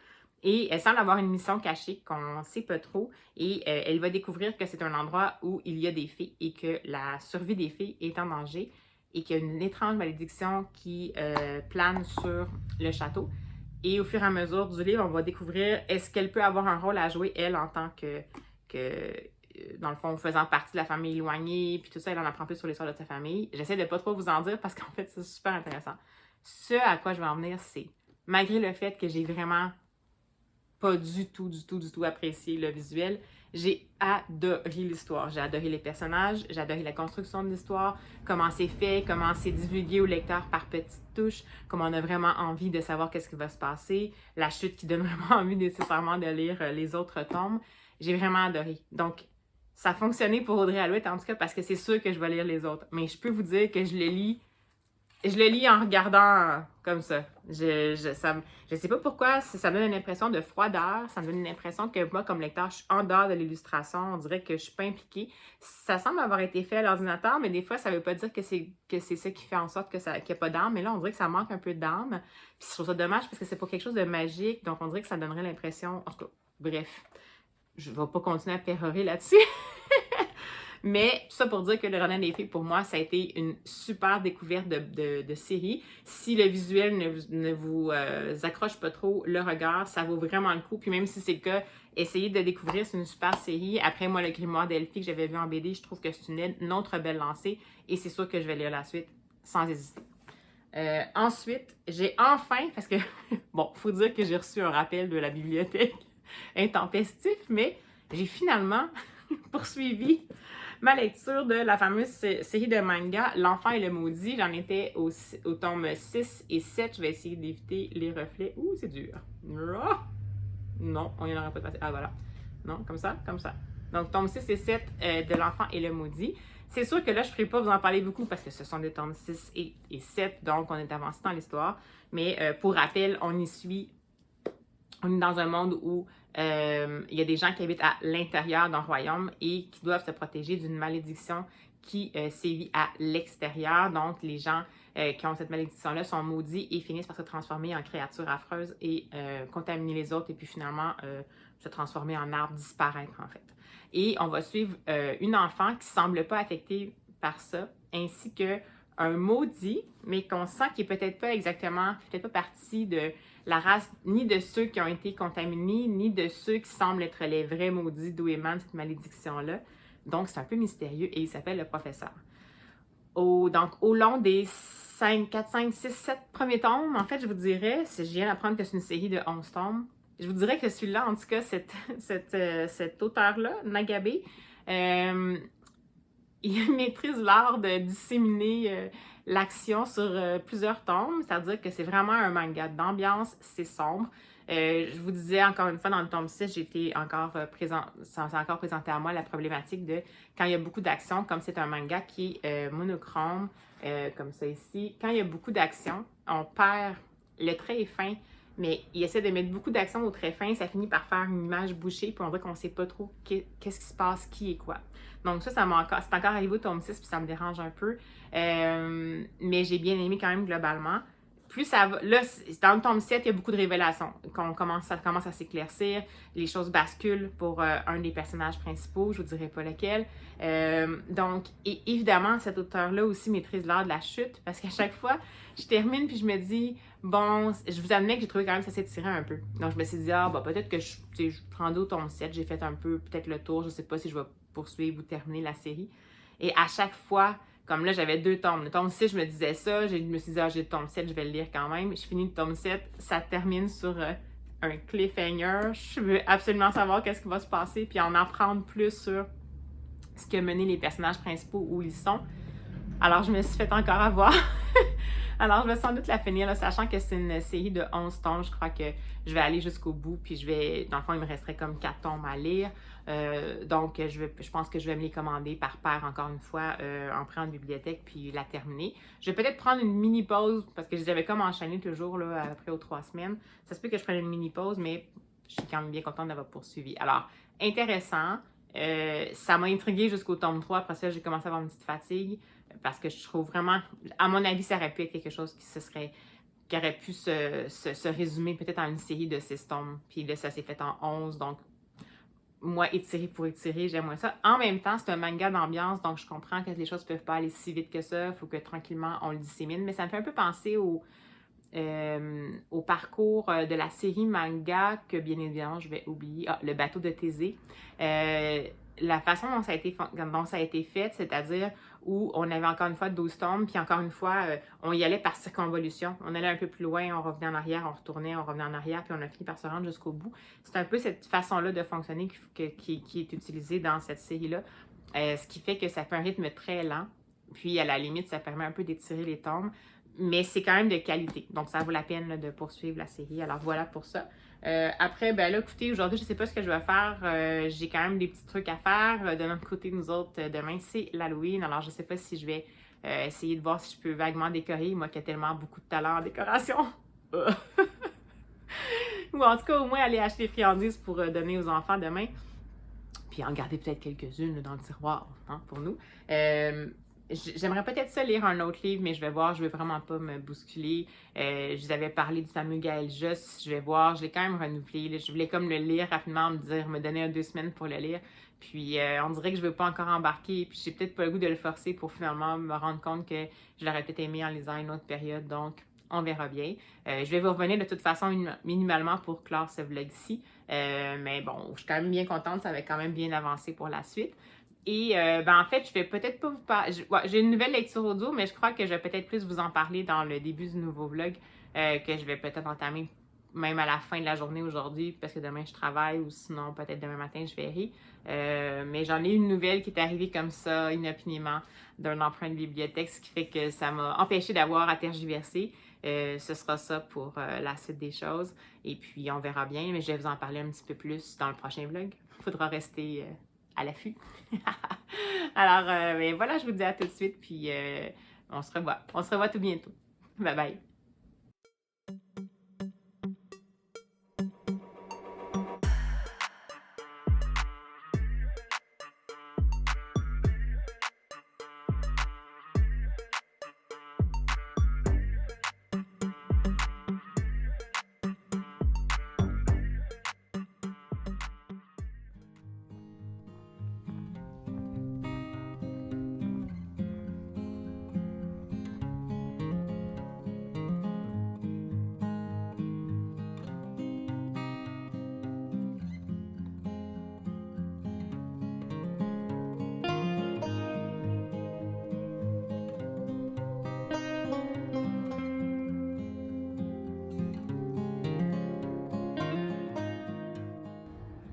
Et elle semble avoir une mission cachée qu'on ne sait pas trop. Et elle va découvrir que c'est un endroit où il y a des fées et que la survie des fées est en danger et qu'il y a une étrange malédiction qui plane sur le château. Et au fur et à mesure du livre, on va découvrir est-ce qu'elle peut avoir un rôle à jouer, elle, en tant que dans le fond, faisant partie de la famille éloignée, puis tout ça, elle en apprend plus sur l'histoire de sa famille. J'essaie de pas trop vous en dire parce qu'en fait, c'est super intéressant. Ce à quoi je vais en venir, c'est, malgré le fait que j'ai vraiment pas du tout apprécié le visuel, j'ai adoré l'histoire. J'ai adoré les personnages, j'ai adoré la construction de l'histoire, comment c'est fait, comment c'est divulgué au lecteur par petites touches, comment on a vraiment envie de savoir qu'est-ce qui va se passer, la chute qui donne vraiment envie nécessairement de lire les autres tomes. J'ai vraiment adoré. Donc, ça a fonctionné pour Audrey Alouette, en tout cas, parce que c'est sûr que je vais lire les autres. Mais je peux vous dire que je le lis en regardant comme ça. Je sais pas pourquoi, ça me donne une impression de froideur, ça me donne une impression que moi, comme lecteur, je suis en dehors de l'illustration, on dirait que je suis pas impliquée. Ça semble avoir été fait à l'ordinateur, mais des fois, ça veut pas dire que c'est ça qui fait en sorte qu'il n'y a pas d'âme, mais là, on dirait que ça manque un peu d'âme. Puis je trouve ça dommage parce que c'est pas quelque chose de magique, donc on dirait que ça donnerait l'impression... En tout cas, bref, je vais pas continuer à pérorer là-dessus. Mais tout ça pour dire que Le Jardin des Fées, pour moi, ça a été une super découverte de série. Si le visuel ne vous accroche pas trop le regard, ça vaut vraiment le coup. Puis même si c'est le cas, essayez de découvrir, c'est une super série. Après, moi, Le Grimoire d'Elphie que j'avais vu en BD, je trouve que c'est une autre belle lancée. Et c'est sûr que je vais lire la suite sans hésiter. Ensuite, j'ai enfin, parce que, bon, il faut dire que j'ai reçu un rappel de la bibliothèque intempestif, mais j'ai finalement poursuivi ma lecture de la fameuse série de manga L'Enfant et le Maudit. J'en étais au tome 6 et 7. Je vais essayer d'éviter les reflets. Ouh, c'est dur. Non, on n'y en aura pas passé. Ah, voilà. Non, comme ça, comme ça. Donc, tome 6 et 7 de L'Enfant et le Maudit. C'est sûr que là, je ne pourrais pas vous en parler beaucoup parce que ce sont des tomes 6 et 7, donc on est avancé dans l'histoire. Mais pour rappel, on est dans un monde où il y a des gens qui habitent à l'intérieur d'un royaume et qui doivent se protéger d'une malédiction qui sévit à l'extérieur. Donc, les gens qui ont cette malédiction-là sont maudits et finissent par se transformer en créatures affreuses et contaminer les autres et puis finalement se transformer en arbre, disparaître en fait. Et on va suivre une enfant qui ne semble pas affectée par ça, ainsi qu'un maudit, mais qu'on sent qu'il n'est peut-être pas exactement, peut-être pas partie de la race, ni de ceux qui ont été contaminés, ni de ceux qui semblent être les vrais maudits d'où émane cette malédiction-là. Donc, c'est un peu mystérieux et il s'appelle le professeur. Donc, au long des 4, 5, 6, 7 premiers tomes, en fait, je vous dirais, si je viens d'apprendre que c'est une série de 11 tomes, je vous dirais que celui-là, en tout cas, cet auteur-là, Nagabe, il maîtrise l'art de disséminer l'action sur plusieurs tomes, c'est-à-dire que c'est vraiment un manga d'ambiance, c'est sombre. Je vous disais encore une fois, dans le tome 6, j'étais encore ça s'est encore présenté à moi la problématique de quand il y a beaucoup d'action, comme c'est un manga qui est monochrome, comme ça ici, quand il y a beaucoup d'action, on perd, le trait est fin, mais il essaie de mettre beaucoup d'action au trait fin, ça finit par faire une image bouchée, puis on voit qu'on ne sait pas trop qu'est-ce qui se passe, qui est quoi. Donc ça c'est encore arrivé au tome 6, puis ça me dérange un peu, mais j'ai bien aimé quand même globalement. plus ça va, là, dans le tome 7, il y a beaucoup de révélations. Ça commence à s'éclaircir, les choses basculent pour un des personnages principaux, je vous dirai pas lequel. Donc, et évidemment, cet auteur-là aussi maîtrise l'art de la chute, parce qu'à chaque fois, je termine puis je me dis, bon, je vous admets que j'ai trouvé quand même que ça s'étirait un peu. Donc, je me suis dit, peut-être que je prendrai au tome 7, j'ai fait un peu, peut-être le tour, je sais pas si je vais poursuivre ou terminer la série. Et à chaque fois, comme là, j'avais 2 tomes. Le tome 6, je me disais ça. Je me suis dit, j'ai le tome 7, je vais le lire quand même. Je finis le tome 7, ça termine sur un cliffhanger. Je veux absolument savoir qu'est-ce qui va se passer, puis en apprendre plus sur ce qui a mené les personnages principaux, où ils sont. Alors, je me suis fait encore avoir. Alors, je vais sans doute la finir, là, sachant que c'est une série de 11 tomes. Je crois que je vais aller jusqu'au bout, puis dans le fond, il me resterait comme 4 tomes à lire. Donc, je pense que je vais me les commander par paire, encore une fois, en prendre en bibliothèque, puis la terminer. Je vais peut-être prendre une mini-pause, parce que je les avais comme enchaînés toujours, là, après aux 3 semaines. Ça se peut que je prenne une mini-pause, mais je suis quand même bien contente d'avoir poursuivi. Alors, intéressant. Ça m'a intriguée jusqu'au tome 3. Après ça, j'ai commencé à avoir une petite fatigue parce que je trouve vraiment, à mon avis, ça aurait pu être quelque chose qui aurait pu se résumer peut-être en une série de 6 tomes. Puis là, ça s'est fait en 11. Donc, moi, étirer pour étirer, j'aime moins ça. En même temps, c'est un manga d'ambiance, donc je comprends que les choses ne peuvent pas aller si vite que ça. Il faut que tranquillement, on le dissémine. Mais ça me fait un peu penser au parcours de la série manga que, bien évidemment, je vais oublier. Le bateau de Thésée. La façon dont ça a été fait, c'est-à-dire où on avait encore une fois 12 tomes, puis encore une fois, on y allait par circonvolution. On allait un peu plus loin, on revenait en arrière, on retournait, on revenait en arrière, puis on a fini par se rendre jusqu'au bout. C'est un peu cette façon-là de fonctionner qui est utilisée dans cette série-là, ce qui fait que ça fait un rythme très lent, puis à la limite, ça permet un peu d'étirer les tomes, mais c'est quand même de qualité. Donc, ça vaut la peine là, de poursuivre la série. Alors, voilà pour ça. Après, ben là, écoutez, aujourd'hui, je ne sais pas ce que je vais faire. J'ai quand même des petits trucs à faire. De notre côté, nous autres, demain, c'est l'Halloween. Alors, je ne sais pas si je vais essayer de voir si je peux vaguement décorer. Moi qui ai tellement beaucoup de talent en décoration. Ou en tout cas, au moins, aller acheter des friandises pour donner aux enfants demain. Puis en garder peut-être quelques-unes dans le tiroir, hein, pour nous. J'aimerais peut-être ça lire un autre livre, mais je vais voir, je ne veux vraiment pas me bousculer. Je vous avais parlé du fameux Gaël Juste, je vais voir, je l'ai quand même renouvelé. Là, je voulais comme le lire rapidement, me donner 2 semaines pour le lire. Puis on dirait que je ne veux pas encore embarquer, puis j'ai peut-être pas le goût de le forcer pour finalement me rendre compte que je l'aurais peut-être aimé en lisant une autre période, donc on verra bien. Je vais vous revenir de toute façon minimalement pour clore ce vlog-ci. Mais bon, je suis quand même bien contente, ça va quand même bien avancer pour la suite. Et en fait, je vais peut-être pas vous parler. J'ai une nouvelle lecture audio, mais je crois que je vais peut-être plus vous en parler dans le début du nouveau vlog que je vais peut-être entamer même à la fin de la journée aujourd'hui, parce que demain je travaille ou sinon peut-être demain matin je verrai. Mais j'en ai une nouvelle qui est arrivée comme ça, inopinément, d'un emprunt de bibliothèque, ce qui fait que ça m'a empêché d'avoir à tergiverser. Ce sera ça pour la suite des choses. Et puis on verra bien, mais je vais vous en parler un petit peu plus dans le prochain vlog. Il faudra rester à l'affût. Alors, ben voilà, je vous dis à tout de suite, puis on se revoit. On se revoit tout bientôt. Bye bye.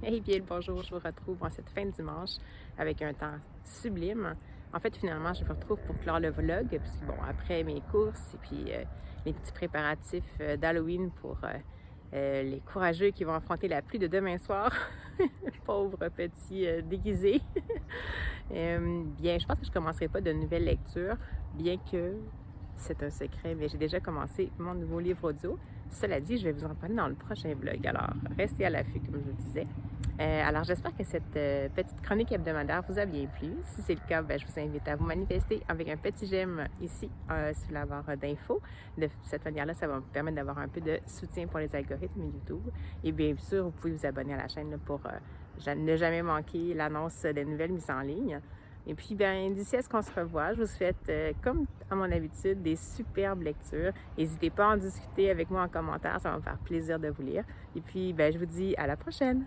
Hey bien le bonjour, je vous retrouve en cette fin de dimanche avec un temps sublime. En fait, finalement, je vous retrouve pour clore le vlog, puisque bon, après mes courses et puis les petits préparatifs d'Halloween pour les courageux qui vont affronter la pluie de demain soir. Pauvres petits déguisés. Bien, je pense que je ne commencerai pas de nouvelles lectures, bien que c'est un secret, mais j'ai déjà commencé mon nouveau livre audio. Cela dit, je vais vous en parler dans le prochain vlog, alors restez à l'affût, comme je vous disais. Alors, j'espère que cette petite chronique hebdomadaire vous a bien plu. Si c'est le cas, je vous invite à vous manifester avec un petit j'aime ici sur la barre d'infos. De cette manière-là, ça va me permettre d'avoir un peu de soutien pour les algorithmes YouTube. Et bien sûr, vous pouvez vous abonner à la chaîne pour ne jamais manquer l'annonce des nouvelles mises en ligne. Et puis, d'ici à ce qu'on se revoit, je vous souhaite, comme à mon habitude, des superbes lectures. N'hésitez pas à en discuter avec moi en commentaire, ça va me faire plaisir de vous lire. Et puis, je vous dis à la prochaine!